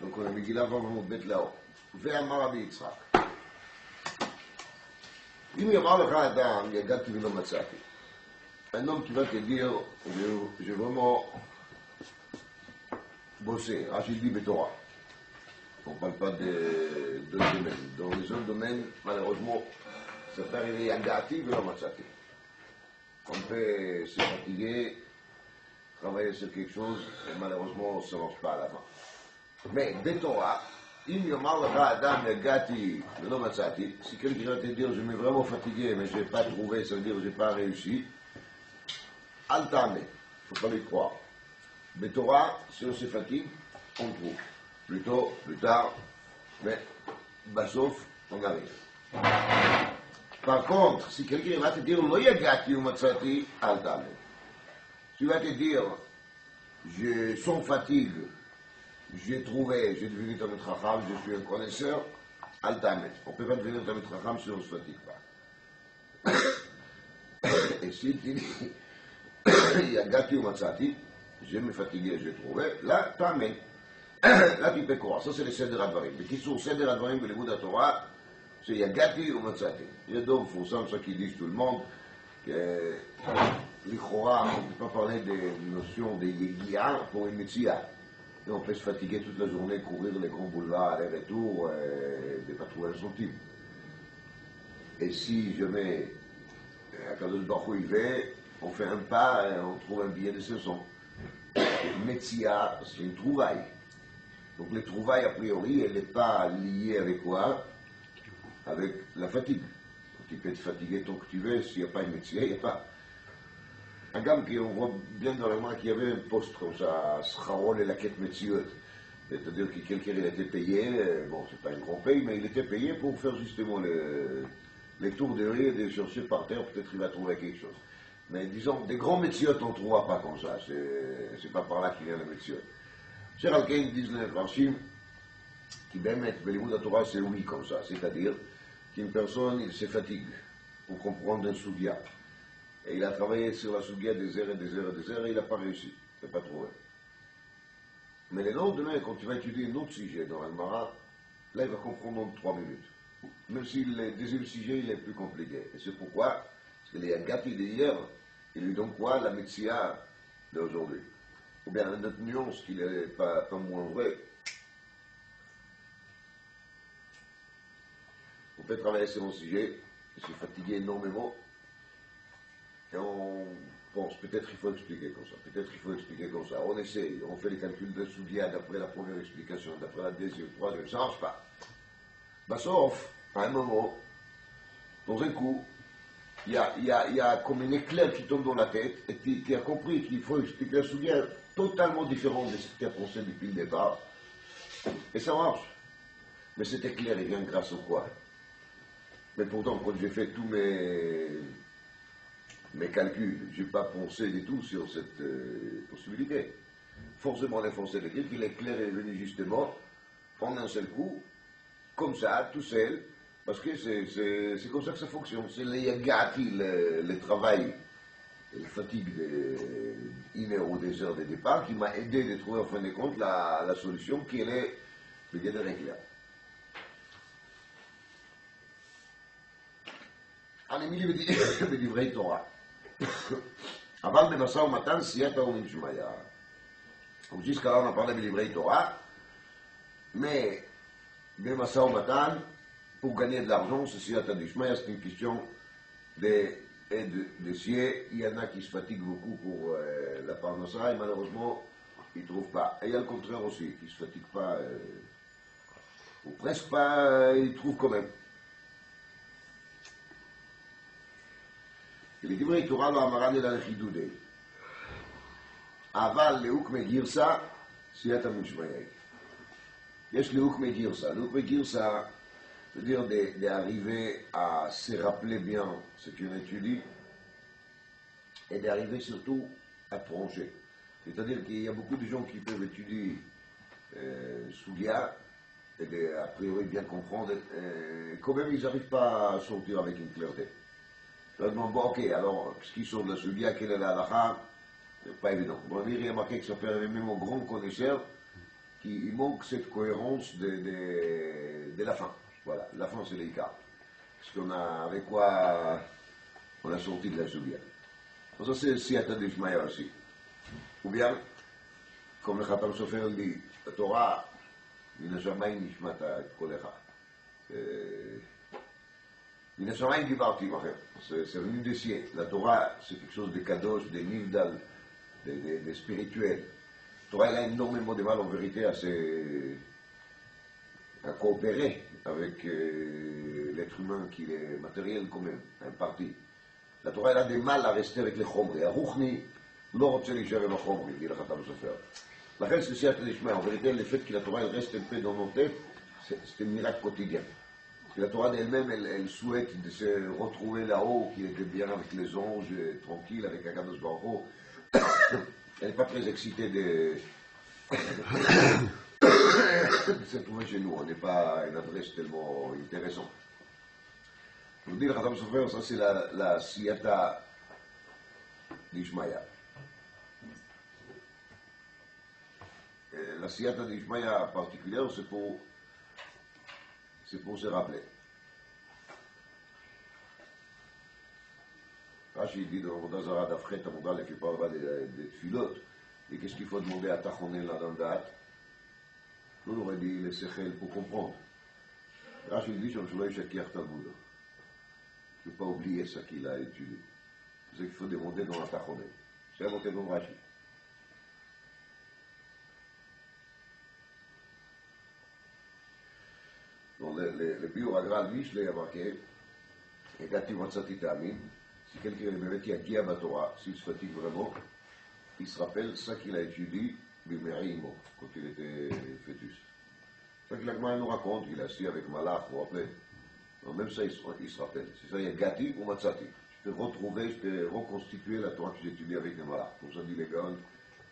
Donc on a Megillah Vavamot Bet là-haut. ואמר רבי יצחק, אם יאמר לך אדם, יגעתי ולא מצאתי. Un homme qui va te dire, j'ai vraiment bossé, Rachid dit Betorah. On ne parle pas de domaine. Dans les autres domaines, malheureusement, ça peut arriver Yagati ולא מצאתי. On peut se fatiguer, travailler sur quelque chose, et malheureusement, ça ne marche pas à la fin. Mais Betorah, אם יאמר לך אדם יגעתי ולא מצאתי, si quelqu'un va te dire je m'ai vraiment fatigué mais je n'ai pas trouvé, ça veut dire je n'ai pas réussi, אל תאמין, il ne faut pas lui croire. Betorah, si on se fatigue, on trouve. Plus tôt, plus tard, mais בסוף, on arrive. Par contre, si quelqu'un va te dire לא יגעתי ומצאתי, אל תאמין. Si tu vas te dire sans fatigue, j'ai trouvé, j'ai devenu Talmid Chacham, je suis un connaisseur, al tamet. On ne peut pas devenir Talmid Chacham si on ne se fatigue pas. Et si tu dis, Yagati ou Matsati, je me fatigué, j'ai trouvé, là, tamet. Là, tu peux croire. Ça, c'est le Seder Advarim. Mais qui sont Seder Advarim de l'écoute de la Torah, c'est Yagati ou Matsati. Il y a d'autres faux ça qui disent tout le monde, que l'Ichora, on ne peut pas parler des notions de Yegia pour une Metzia. Et on peut se fatiguer toute la journée, courir les grands boulevards, aller-retour, de pas trouver un centime. Et si jamais Akadosh Baruch Hu y va, on fait un pas et on trouve un billet de 500. Metzia, c'est une trouvaille. Donc les trouvailles, a priori, elle n'est pas liée avec quoi? Avec la fatigue. Tu peux être fatigué tant que tu veux, s'il n'y a pas une Metzia, il n'y a pas. Un gamme qu'on voit bien dans la main qu'il y avait un poste comme ça, Scharol et la quête Metziot. C'est-à-dire que quelqu'un il était payé, bon c'est pas un grand paye, mais il était payé pour faire justement les tours de rue et de chercher par terre, peut-être il va trouver quelque chose. Mais disons, des grands Metziot on ne trouvera pas comme ça, c'est pas par là qu'il y a les Metziot. Cher Alken disent les Farshim, qui bémet, Belimud Torah c'est oui comme ça, c'est-à-dire qu'une personne il se fatigue pour comprendre un souvia. Et il a travaillé sur la Sugia des heures et des heures et des heures et il n'a pas réussi, il n'a pas trouvé. Mais le lendemain, quand tu vas étudier un autre sujet dans l'Almara, là il va comprendre en 3 minutes. Même si le deuxième sujet il est plus compliqué. Et c'est pourquoi, parce que les Yagati d'hier, il lui donne quoi? La Metzia d'aujourd'hui. Ou bien une autre nuance qui n'est pas moins vrai. On peut travailler sur un sujet, et se fatiguer énormément. Et on pense, peut-être il faut expliquer comme ça, peut-être il faut expliquer comme ça. On essaye, on fait les calculs de Soudia d'après la première explication, d'après la deuxième, troisième, ça ne marche pas. Bah, sauf, à un moment, dans un coup, il y a comme un éclair qui tombe dans la tête, et tu as compris qu'il faut expliquer la Soudia totalement différent de ce que tu as pensé depuis le départ. Et ça marche. Mais cet éclair, il vient grâce au quoi? Mais pourtant, quand j'ai fait tous mes calculs, je n'ai pas pensé du tout sur cette possibilité. Forcément, l'enfoncé de dire que l'éclair est venu justement en un seul coup, comme ça, tout seul, parce que c'est comme ça que ça fonctionne. C'est les yagati, le travail, la fatigue d'une heure ou des heures de départ qui m'a aidé de trouver en fin de compte la solution qui est le guédère éclair. אני מילי בדברי תורה. אבל במשא ומתן סייעתא ומשמיא. Donc jusqu'à là on a parlé de livrer Torah, mais le Masa Matan, pour gagner de l'argent, c'est siyata d'Ishmaïa, c'est une question de sié. Il y en a qui se fatiguent beaucoup pour la parnassa et malheureusement ils ne trouvent pas. Et il y a le contraire aussi, qui ne se fatiguent pas, ou presque pas, ils trouvent quand même. לדברי תורה לא אמרן אלא לחידודי. אבל להוקמי גירסה סייעתא משמיא. יש להוקמי גירסה. להוקמי גירסה, c'est-à-dire d'arriver à se rappeler bien ce qu'on étudie et d'arriver surtout à trancher. C'est-à-dire qu'il y a beaucoup de gens qui peuvent étudier Sougia et a priori bien comprendre, et quand même ils n'arrivent pas à sortir avec une clarté. Bon, ok, alors, ce qui sort de la Sugia, quelle est la halakha? Pas évident. Bon, il y a marqué que ça peut arriver même aux grands connaisseurs, qu'il manque cette cohérence de la fin. Voilà, la fin c'est l'écart. Parce qu'on a, avec quoi on a sorti de la Sougia. Donc ça c'est le Siyata d'Ishmaïa aussi. Ou bien, comme le Khatam Sofer dit, la Torah, מן השמיים נשמעת את קולך. מן השמיים דיברתי עמכם. C'est venu des cieux. La Torah, c'est quelque chose de kadosh, de nivdal, de spirituel. La Torah, elle a énormément de mal, en vérité, à coopérer avec l'être humain qui est matériel quand même, un parti. La Torah, elle a des mal à rester avec les chomri. הרוחני לא רוצה להישאר עם החומרי, dit le Khatam Sofer. La reste, c'est Siyata d'Ishmaïa. En vérité, le fait que la Torah elle reste un peu dans nos têtes, c'est un miracle quotidien. Parce que la Torah d'elle-même, elle souhaite de se retrouver là-haut, qu'il était bien avec les anges, tranquille, avec Akadosh Baruch Hu. Elle n'est pas très excitée de se trouver chez nous. On n'est pas une adresse tellement intéressante. Je vous dis, le Khatam Sofer, ça c'est la Siyata d'Ishmaïa. La Siyata d'Ishmaïa particulière, c'est pour se rappeler. Rashi dit dans Avodah Zara d'Afret, Amouda, qui parle des tfilotes, et qu'est-ce qu'il faut demander à Tachonel là dans le date? Nous, on aurait dit le Sechel pour comprendre. Rashi dit, je ne vais pas Shakir Talmud. Je ne vais pas oublier ça qu'il a étudié. C'est ce qu'il faut demander dans la Tachonel. C'est inventé dans Rashi. Dans le Biur Agral Mishle, il y a marqué Egati Matzati Ta'amin. Si quelqu'un est באמת יגיע בתורה, s'il se fatigue vraiment, il se rappelle ça qu'il a étudié Bimerimo, quand il était fœtus. C'est ça que l'Agma nous raconte, il a assis avec Malach, vous vous rappelez. Donc même ça, il se rappelle. C'est ça, il y a Gati ou Matzati. Je peux retrouver, je peux reconstituer la Torah que j'ai étudiée avec les Malach. Comme ça dit les gars,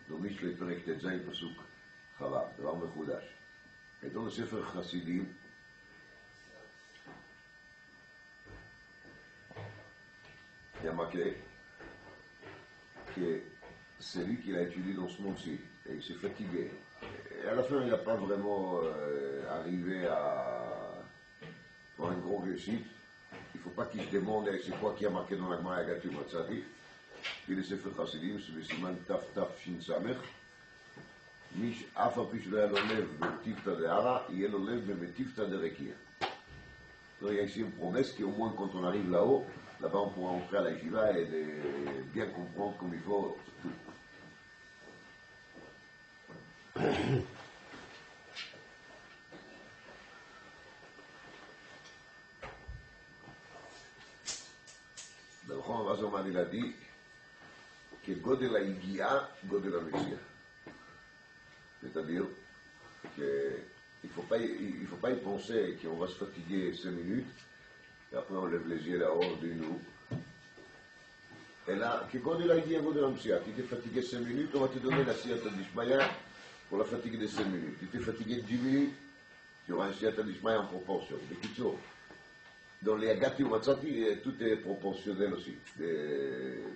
dans Mishle, Perek Tetzai, Pasuk, Chava, דבר מחודש. Et dans le Sefer Chassidim, il y a marqué que c'est lui qui l'a étudié dans ce monde-ci, et il s'est fatigué. Et à la fin, il n'a pas vraiment arrivé à faire un gros réussite. Il ne faut pas qu'il se demande c'est quoi qui a marqué dans la Gemara Agati Matzati. Puis le Sefer Chassidim, c'est le Siman Taf Taf Shin Samech. Mish Afa Pish לא היה לו לב במטיפתא דהרא, יהיה לו לב במטיפתא דרקיע. Donc il y a ici une promesse qu'au moins quand on arrive là-haut, là-bas on pourra entrer à la yeshiva et de bien comprendre comme il faut tout. ברחוב הזומן il a dit que גודל היגיעה, גודל המציאה. C'est-à-dire qu'il ne faut pas y penser qu'on va se fatiguer 5 minutes, et après on lève les yeux là-haut de nous. Et là, quand il a dit un mot de l'amsiat, tu t'es fatigué 5 minutes, on va te donner la Siyata d'Ishmaïa pour la fatigue de 5 minutes. Tu t'es fatigué 10 minutes, tu auras un Siyata d'Ishmaïa en proportion. Mais plutôt, dans les Agati ou Matzati, tout est proportionnel aussi.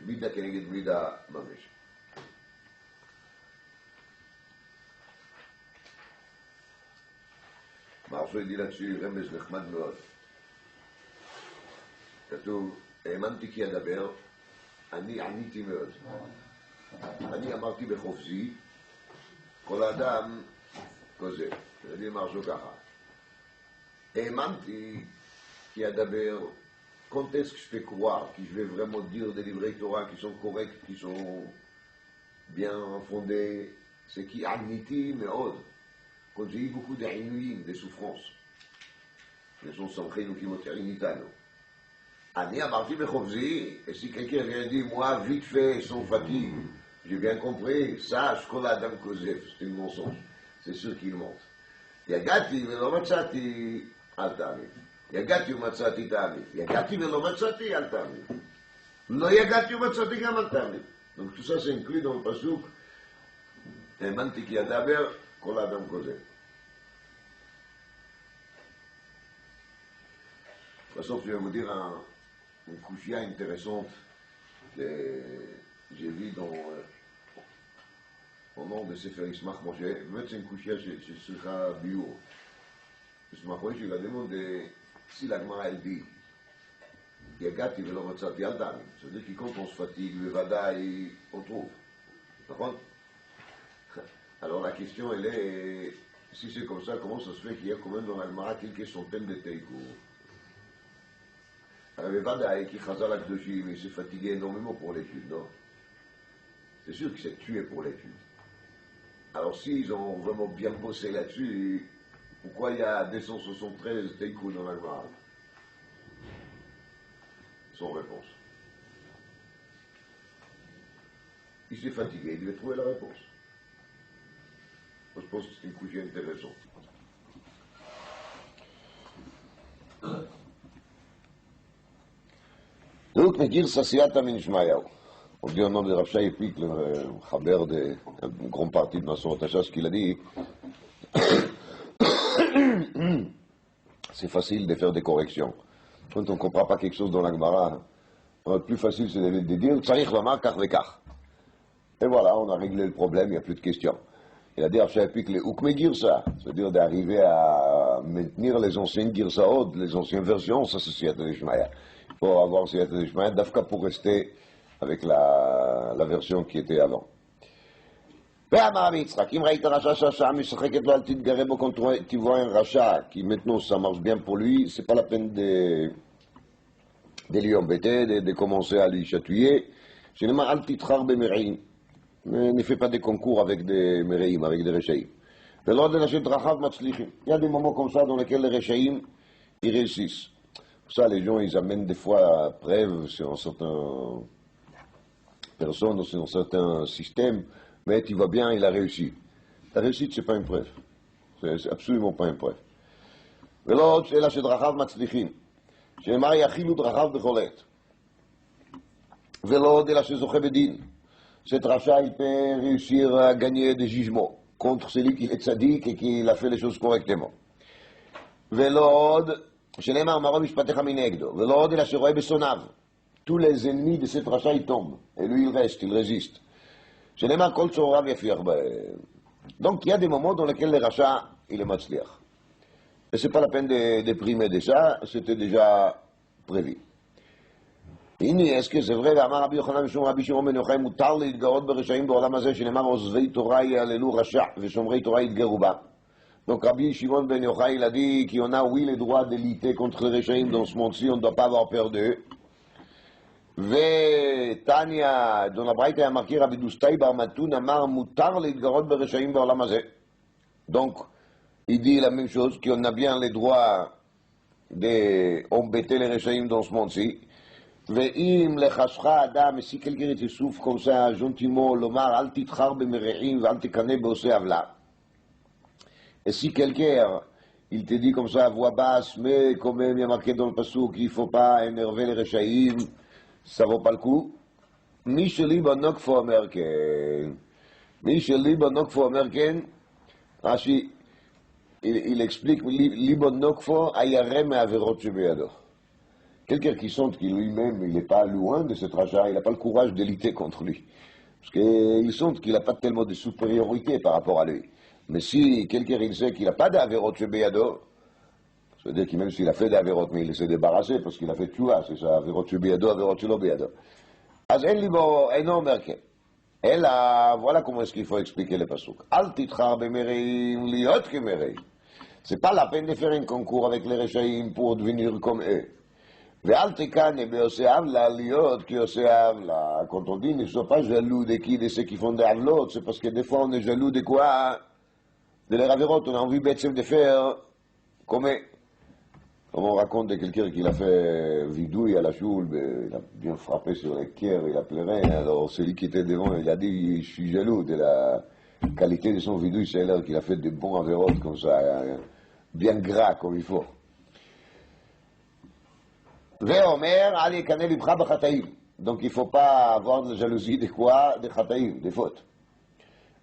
Mida keneged mida mamesh. מערשו ידי להקשיב רמז נחמד מאוד. כתוב, האמנתי כי אדבר, אני עניתי מאוד. אני אמרתי בחופזי, כל האדם כזה. אני אמרשו ככה. האמנתי כי אדבר, quand est-ce que je fais croire, que je vais vraiment dire des livrets Torah qui sont corrects, qui sont bien fondés, c'est qui עניתי מאוד. Quand j'ai eu beaucoup d'Aïnouïm, des souffrances, les gens sont pris nous qui m'ont Aïnitano. Ani amarti bechofzi, et si quelqu'un vient dire, moi, vite fait, sans fatigue, j'ai bien compris, ça, je colle à Adam Kozef, c'est un mensonge, c'est sûr qu'il monte. Yagati velo matzati al ta'amid. Yagati umatzati ta'amid. Yagati velo matzati al ta'amid. Lo yagati umatzati gam al ta'amid. Donc tout ça, c'est inclus dans le pasuk, האמנתי כי אדבר כל האדם כוזב. בסוף je vais vous dire une couchia intéressante que j'ai vue moment de Sefer Ismach Moshe, באמת c'est une couchia שצריכה ביור. Ismach Moshe, il a demandé, si la Gemara elle dit, יגעתי ולא מצאתי, אל תאמין. C'est-à-dire que quand on se fatigue, בוודאי, on trouve. נכון? Alors la question elle est, si c'est comme ça, comment ça se fait qu'il y a quand même dans la Gemara quelques centaines de teiko? Alors בוודאי, כי חז"ל הקדושים, il s'est fatigué énormément pour l'étude, non? C'est sûr qu'il s'est tué pour l'étude. Alors s'ils ont vraiment bien bossé là-dessus, pourquoi il y a 273 teiko dans la Gemara? Sans réponse. Il s'est fatigué, il devait trouver la réponse. Moi, je pense que c'est une couche intéressante. Donc, Megir Sassiata Min Shmayahu. On dit au nom de Rav Shai Epik, le Chaber de une grande partie de Masorot Hashas, qu'il a dit c'est facile de faire des corrections. Quand on ne comprend pas quelque chose dans la Gemara, le plus facile c'est de dire Tzarich Lomar Kach Vekach. Et voilà, on a réglé le problème, il n'y a plus de questions. Il a dit Rav Shai Epik le Ukme Girsa, c'est-à-dire d'arriver à maintenir les anciennes Girsaot, les anciennes versions, ça c'est Siyata Deshmaya. Il faut avoir Siyata Deshmaya, d'Afka pour rester avec la version qui était avant. ואמר רבי יצחק, אם ראית רשע שהשעה משחקת לו, אל תתגרה בו, quand tu vois un rachat qui maintenant ça marche bien pour lui, c'est pas la peine de lui embêter, de commencer à lui chatouiller. שנאמר, אל תתחר במרעים, ne fais pas des concours avec des מרעים, avec des רשעים. ולא לנשי דרכיו מצליחים. Il y a des moments comme ça dans lesquels les רשעים, ils réussissent. Pour ça, les gens, ils amènent des fois preuves sur certaines personnes, sur certains systèmes, mais tu vois bien, il a réussi. La réussite, ce n'est pas une preuve. C'est absolument pas une preuve. ולא אלא שדרכיו מצליחים. שנאמר יחילו דרכיו בכל עת. ולא עוד אלא שזוכה בדין. Cet rachat, il peut réussir à gagner des jugements contre celui qui est tzaddik et qui a fait les choses correctement. ולא עוד, שנאמר מרום משפטיך מנגדו. ולא עוד אלא שרואה בשונאיו. Tous les ennemis de cet rachat, ils tombent. Et lui, il reste, il résiste. שנאמר כל צהריו יפיח בהם. Donc il y a des moments dans lesquels le rachat, il est matzliach. Et c'est pas la peine de déprimer de ça, c'était déjà prévu. הנה, est-ce que c'est vrai, ואמר רבי יוחנן משום רבי שמעון בן יוחאי, מותר להתגרות ברשעים בעולם הזה, שנאמר עוזבי תורה יהללו רשע, ושומרי תורה יתגרו בה. Donc Rabbi Shimon ben Yochai, il a dit qu'on a, oui, le droit de lutter contre les réchaïm dans ce monde-ci, on ne doit pas avoir peur d'eux. ותניא, dans la Braïta, il y a marqué Rabbi Dustai bar Matoun, אמר מותר להתגרות ברשעים בעולם הזה. Donc, il dit la même chose, qu'on a bien le droit d'embêter les réchaïm dans ce monde-ci. ואם לחשך אדם, si quelqu'un te souffre comme ça, gentiment, לומר, אל תתחר במרעים ואל תקנא בעושי עוולה. Et si quelqu'un, il te dit comme ça à voix basse, mais quand même il y a marqué dans le passouk qu'il ne faut pas énerver les réchaïm, ça vaut pas le coup. מי שליבו נוקפו אומר כן. מי שליבו נוקפו אומר כן. רש"י, il explique, ליבו נוקפו הירא מעבירות שבידו. Quelqu'un qui sent qu'il lui-même, il n'est pas loin de ce rachat, il n'a pas le courage de lutter contre lui. Parce qu'il sent qu'il n'a pas tellement de supériorité par rapport à lui. Mais si quelqu'un il sait qu'il n'a pas d'avérote chez Béado, c'est-à-dire que même s'il a fait d'avérote, mais il s'est débarrassé parce qu'il a fait tchoua, c'est ça, avérote chez Béado, avérote chez Béado. אז אין לי בו, אינו אומר כן. אלא, voilà comment est-ce qu'il faut expliquer le pasuk. אל תתחר במרעים, להיות כמרעים. C'est pas la peine de faire un concours avec les réchaïm pour devenir comme eux. ואל תקנא בעושי עוולה, להיות כעושי עוולה. Quand on dit ne sois pas jaloux de qui, de ceux qui font des avlots, c'est parce que des fois on est jaloux de quoi? De leur avérote, on a envie de faire comme on raconte de quelqu'un qui l'a fait vidouille à la choule, il a bien frappé sur les cœurs, il a pleuré, alors celui qui était devant, il a dit, je suis jaloux de la qualité de son vidouille, c'est là qu'il a fait de bons avérotes comme ça, bien gras comme il faut. Donc il ne faut pas avoir de jalousie de quoi? Des chataïm, des fautes.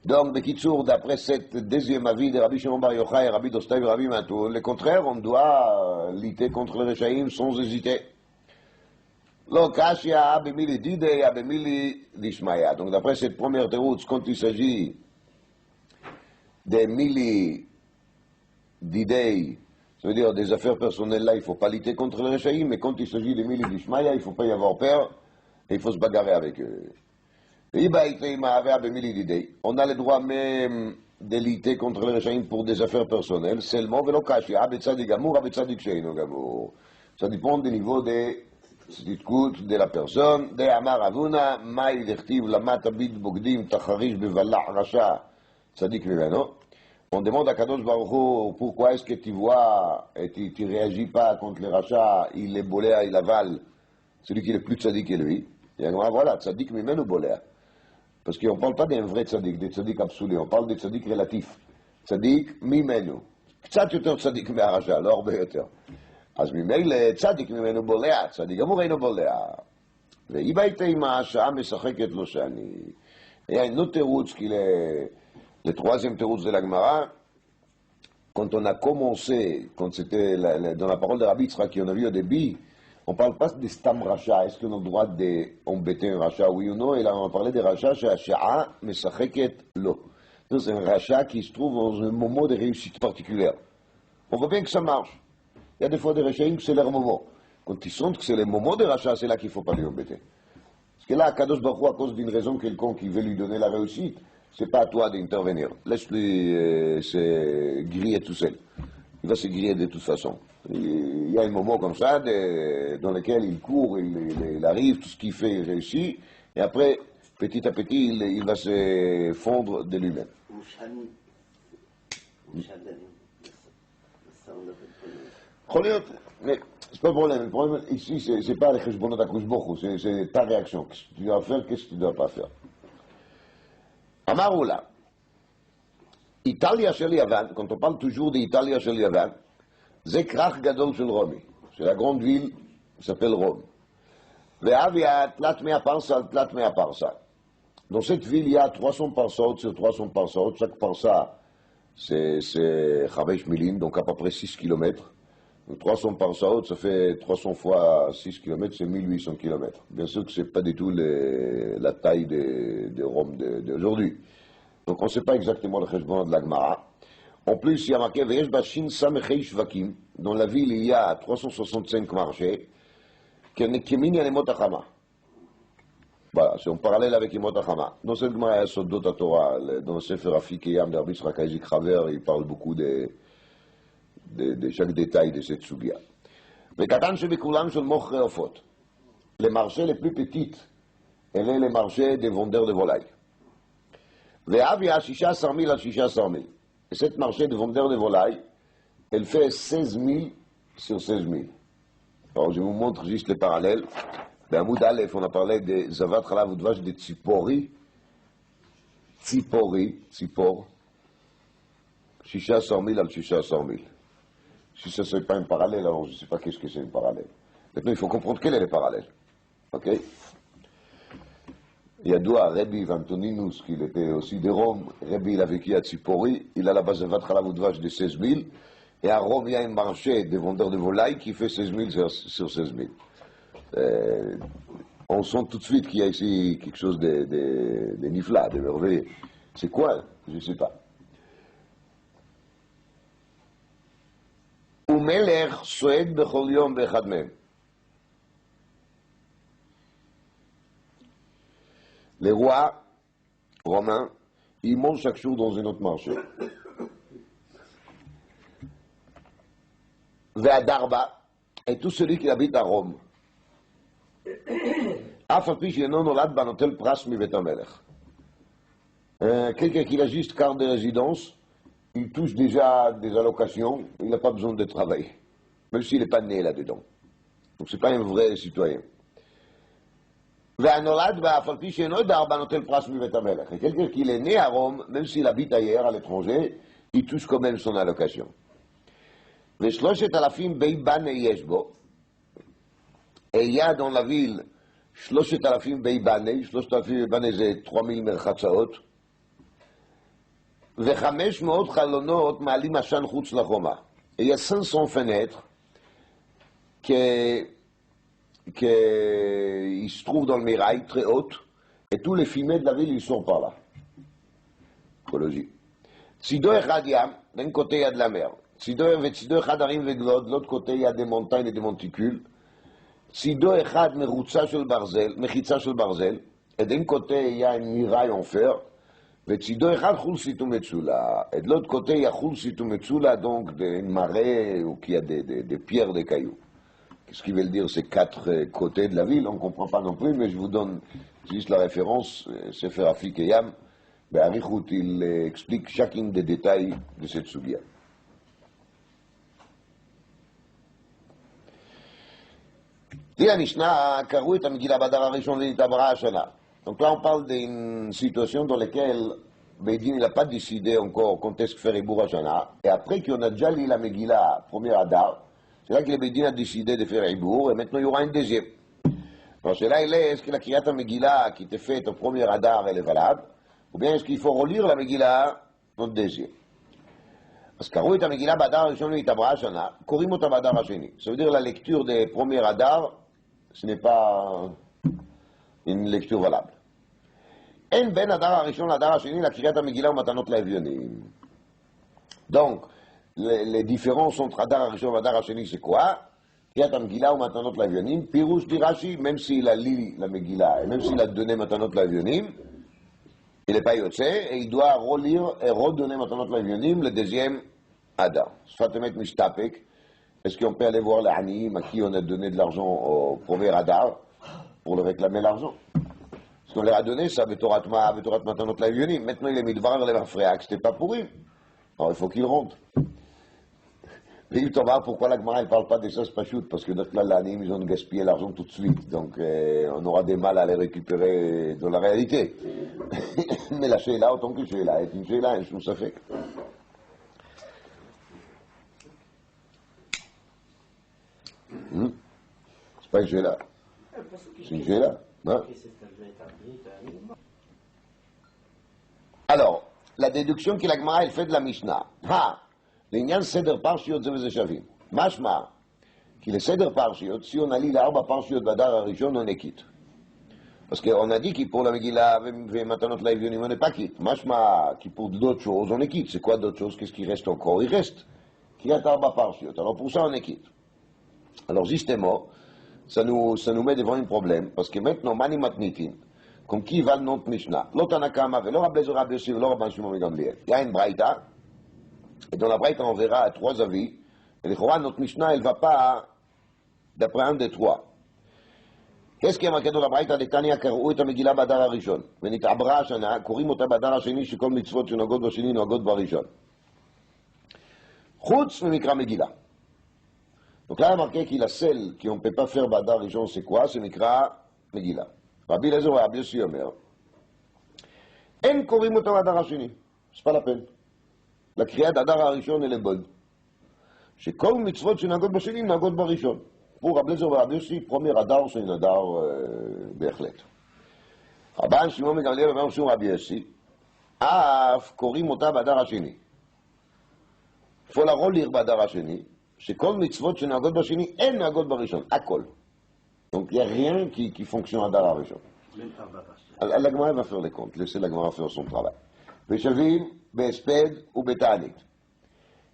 Donc, Bekitsour, d'après cette deuxième avis de Rabbi Shimon bar Yochai, Rabbi Dustai et Rabbi Matoun, le contraire, on doit lutter contre les réchaïm sans hésiter. Lo kashia abemili didei abemili dishmaya. Donc, d'après cette première teroute, quand il s'agit des milli d'idées, ça veut dire des affaires personnelles là, il ne faut pas lutter contre les Rechaïm, mais quand il s'agit des milli d'Ishmaïa, il ne faut pas y avoir peur et il faut se bagarrer avec eux. On a le droit même de lutter contre les Rechaïm pour des affaires personnelles, seulement, ça dépend du niveau des tzidkut de la personne. De Amar Avuna, Maï Lechtiv, Lamat Abid Bogdim, Tacharish Bevallah Rasha, Tzadik Mimeno. On demande à Kadosh Baruch Hu, pourquoi est-ce que tu vois et tu ne réagis pas contre les rachats, il est boléa, il avale, celui qui est le plus tzadik que lui. Et alors voilà, tzadik Mimeno boléa. Parce qu'on ne parle pas d'un vrai tzadik, des tzadik absolus, on parle des tzadik relatifs. Tzadik Mimenu. קצת יותר צדיק מהרשע, לא הרבה יותר. אז ממילא צדיק ממנו בולע, צדיק גמור אינו בולע. ואם הייתה עם השעה משחקת לו שאני... היה un autre תירוץ, כי le troisième תירוץ de la Gemara, quand on a commencé, quand c'était dans la parole de Rabbi Yitzhak, qu'on a vu au début, on ne parle pas de stam racha, est-ce qu'on a le droit d'embêter un racha, oui ou non, et là on parlait des rachas, שהשעה משחקת לו. C'est un rachat qui se trouve dans un moment de réussite particulière. On voit bien que ça marche. Il y a des fois des rachats que c'est leur moment. Quand ils sentent que c'est le moment de rachat, c'est là qu'il ne faut pas lui embêter. Parce que là, Kadosh Baruch Hu, à cause d'une raison quelconque qui veut lui donner la réussite, c'est pas à toi d'intervenir. Laisse-lui se griller tout seul. Il va se griller de toute façon. Il y a un moment comme ça dans lequel il court, il arrive, tout ce qu'il fait, il réussit, et après, petit à petit, il va se fondre de lui-même. יכול להיות, c'est pas le problème. Le problème ici, c'est pas les cheshbonot d'Akadosh Baruch Hu, c'est ta réaction. Qu'est-ce que tu dois faire, qu'est-ce que tu ne dois pas faire. אמרו לה, איטליה של יוון, quand on parle toujours d'Italia של יוון, זה כרך גדול של רומי, c'est la grande ville qui s'appelle Rome. והוויה תלת מאה פרסה על תלת מאה פרסה. Dans cette ville, il y a 300 parsaot sur 300 parsaot. Chaque parsa, c'est Chavesh Milin, donc à peu près 6 km. Donc 300 parsaot, ça fait 300 fois 6 km, c'est 1800 km. Bien sûr que ce n'est pas du tout la taille de Rome d'aujourd'hui. Donc on ne sait pas exactement le cheshbon de la Gemara. En plus, il y a marqué Veyesh Bashin Samechei Shvakim. Dans la ville, il y a 365 marchés. Kemin Yanemot Achama. Voilà, c'est en parallèle avec Yemot Achama. Dans cette Gemara, il y a Sodot HaTorah, dans le Sefer Afikeyam de Rabbi Yitzhak Isaac Haver, il parle beaucoup de chaque détail de cette sugia. Vekatan shebekulam shel mochre ofot. Les marchés les plus petites, elle est les marchés des vendeurs de volailles. Ve'avia 16 000 à 16 000. Et cette marché de vendeurs de volailles, elle fait 16 000 sur 16 000. Alors je vous montre juste les parallèles. Bamoud Aleph, on a parlé de Zavat Chalav Udvash de Tzipori. Tzipor. 16 000 à 16 000. Si ça, c'est pas un parallèle, alors je ne sais pas qu'est-ce que c'est un parallèle. Maintenant, il faut comprendre quel est le parallèle. Ok? Il y a deux Rabbi Antoninus, qui était aussi de Rome. Rabbi, il a vécu à Tzipori. Il a là-bas Zavat Chalav Udvash de 16 000. Et à Rome, il y a un marché de vendeurs de volailles qui fait 16 000 sur 16 000. On sent tout de suite qu'il y a ici quelque chose de nifla, de merveilleux. C'est quoi? Je ne sais pas. Umelech soed bechol yom bechad mehem. Les rois romains, ils mangent chaque jour dans un autre marché. Ve'adarba, et tout celui qui habite à Rome. Quelqu'un qui a juste carte de résidence, il touche déjà des allocations, il n'a pas besoin de travailler, même s'il n'est pas né là-dedans. Donc ce n'est pas un vrai citoyen. Et quelqu'un qui est né à Rome, même s'il habite ailleurs, à l'étranger, il touche quand même son allocation. Et il y a dans la ville 3,000 בייבני, 3,000 בייבני זה 3,000 מרחצאות, ו500 חלונות מעלים עשן חוץ לחומה. Et il y a 500 fenêtres qui se trouvent dans le mirail, très hautes, et tous les fumées de la ville, ils sont par là. Écologie. צידו אחד ים, d'un côté il y a de la mer. וצידו אחד הרים וגדות, de l'autre côté il y a des montagnes et des monticules. צידו אחד מחיצה של ברזל, et d'un côté il y a une muraille en fer, וצידו אחד חולסית ומצולה, et de l'autre côté il y a חולסית ומצולה, donc une marée où il y a des pierres, des cailloux. Qu'est-ce qu'ils veulent dire ces quatre côtés de la ville? On ne comprend pas non plus, mais je vous donne juste la référence, Sefer Afik et Yam. Arichut, il explique chacun des détails de cette sugia. Dit la Mishnah, קראו את המגילה באדר הראשון ונתעברה השנה. Donc là on parle d'une situation dans laquelle Beidin n'a pas décidé encore quand est-ce que faire Ibour Hashana, et après qu'on a déjà lu la Megillah, premier Adar, c'est là que le Beidin a décidé de faire Ibour, et maintenant il y aura un deuxième. Alors c'est là, est-ce que la Kriyat Megillah qui était faite au premier Adar, elle est valable, ou bien est-ce qu'il faut relire la Megillah dans le deuxième? Parce que קראו את המגילה באדר הראשון ונתעברה השנה, קוראים אותה באדר השני. Ça veut dire la lecture des premiers Adar, ce n'est pas une lecture valable. אין בין הדר הראשון להדר השני לקריאת המגילה ומתנות לאביונים. Donc, les différences entre הדר הראשון והדר השני, c'est quoi? קריאת המגילה ומתנות לאביונים, פירוש דירשי, même s'il a lu la Megillah, et même s'il a donné מתנות לאביונים, il n'est pas yotze, et il doit relire et redonner מתנות לאביונים le deuxième Adar. Soit te mettre mishtapek, est-ce qu'on peut aller voir les Aniim à qui on a donné de l'argent au premier Adar pour leur réclamer l'argent? Parce qu'on leur a donné ça, Betorat Matanot Lavionim. Maintenant il est mis devant les Marfréac, c'était pas pour eux. Alors il faut qu'il rentre. Et il va pourquoi la Gemara ne parle pas des choses pachoutes? Parce que là, l'Anim, ils ont gaspillé l'argent tout de suite. Donc on aura des mal à les récupérer dans la réalité. Mais la Sheila, autant que Sheila, est une Sheila, un chou ça fait. C'est pas une Sheila. C'est une Sheila. Hein? Alors, la déduction que la Gemara elle fait de la Mishnah. לעניין סדר פרשיות זה וזה שווים. משמע, כי לסדר פרשיות, si on allie לארבע פרשיות באדר הראשון, on est quitte. Parce qu'on a dit qu'il pour la Megillah ומתנות לאביונים, on n'est pas quitte. משמע, כי pour d'autres choses, on est quitte. C'est quoi d'autres choses? Qu'est-ce qui reste encore? Il reste. Qu'il y a ארבע פרשיות. Alors pour ça, on est quitte. Alors justement, ça nous met devant un problème, parce que maintenant, mani matnitin, comme qui va le nom de Mishnah, לא תנא קמא ולא רבי זרע רבי יוסי ולא רבן שמעון בן גמליאל. Il y a une braïta, et dans la braïta on verra à trois avis, et l'Ichora, notre Mishnah, elle ne va pas d'après un des trois. Qu'est-ce qui est marqué dans la braïta de Tanya, קראו את המגילה באדר הראשון, ונתעברה השנה, קוראים אותה באדר השני, שכל מצוות שנוהגות בשני נוהגות בראשון. חוץ ממקרא מגילה. Donc là, il y a marqué qu'il a celle qu'on ne peut pas faire Badar Rishon, c'est quoi? C'est Mikra Megillah. Rabbi Eliezer et Rabbi Yossi Omer. En korim otam Adar Hasheni. C'est pas la peine. La Kriyat Adar Harishon, elle est bonne. C'est comme mitzvot שנהגות בשני, נהגות בראשון. Pour Rabbi Eliezer et Rabbi Yossi, premier Adar, c'est un Adar בהחלט. רבן שמעון בן גמליאל אומר שום רבי יוסי, אף קוראים אותה באדר השני. Il faut la relire באדר השני. שכל מצוות שנהגות בשני, אין נהגות בראשון, הכל. Donc il n'y a rien qui fonctionne à Adar הראשון. La Gemara va faire les comptes, laissez la Gemara faire son travail. ושווים בהספד ובתענית.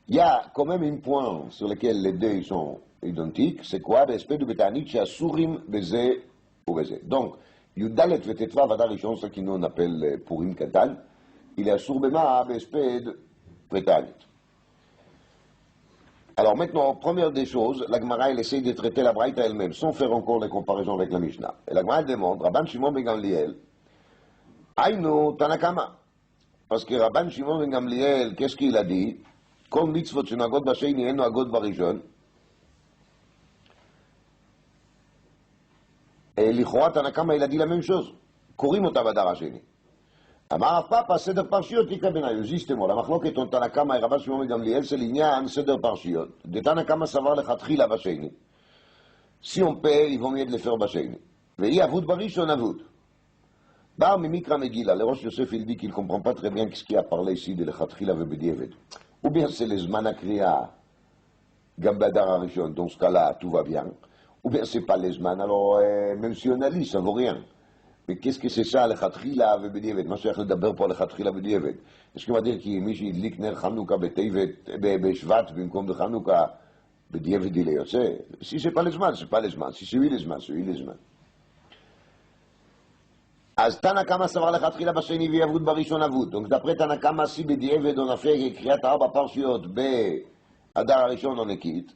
Il y a quand même un point sur lequel les deux sont identiques, c'est quoi? בהספד ובתענית שאסורים בזה ובזה. Donc, י"ד וט"ו אדר ראשון, ce qu'on appelle פורים קטן, il est אסור במה? בהספד ובתענית. Alors maintenant, première des choses, la Gemara elle essaie de traiter la Braïta elle-même, sans faire encore des comparaisons avec la Mishnah. Et la Gemara elle demande, Rabban Shimon ben Gamliel, Aïno Tanakama. Parce que Rabban Shimon ben Gamliel, qu'est-ce qu'il a dit? Comme mitzvot shenagot b'sheni en noagot barishon. Et l'Ichora Tanakama il a dit la même chose. Korim ota badar hasheni. אמר רב פאפא, סדר פרשיות יקרא ביניים, justement, la מחלוקת on תנא קמא רבן שמעון בן גמליאל, c'est לעניין סדר פרשיות. דתנא קמא סבר לכתחילה בשני. Si on peut, il vaut mieux de le faire בשני. ואי אבוד בראשון אבוד. בא ממקרא מגילה, לראש יוסף il dit qu'il ne comprend pas très bien ce qu'il a parlé ici de לכתחילה ובדיעבד. ou bien c'est לזמן הקריאה, גם באדר הראשון, dans ce cas-là, tout va bien. ou bien c'est pas לזמן, alors même si on a lu, ça vaut rien. mais qu'est-ce que c'est ça, לכתחילה ובדיעבד? מה שייך לדבר פה לכתחילה ובדיעבד? יש כמו dire כי מי שהדליק נר חנוכה בשבט במקום בחנוכה, בדיעבד il est יוצא. Si c'est pas les zman, c'est pas les zman. Si c'est lui les zman, c'est lui les zman. אז תנא קמא סבר לכתחילה בשני ויעבוד בראשון אבוד. Donc d'après תנא קמא, si בדיעבד on a fait קריאת 4 פרשיות באדר הראשון או נקית,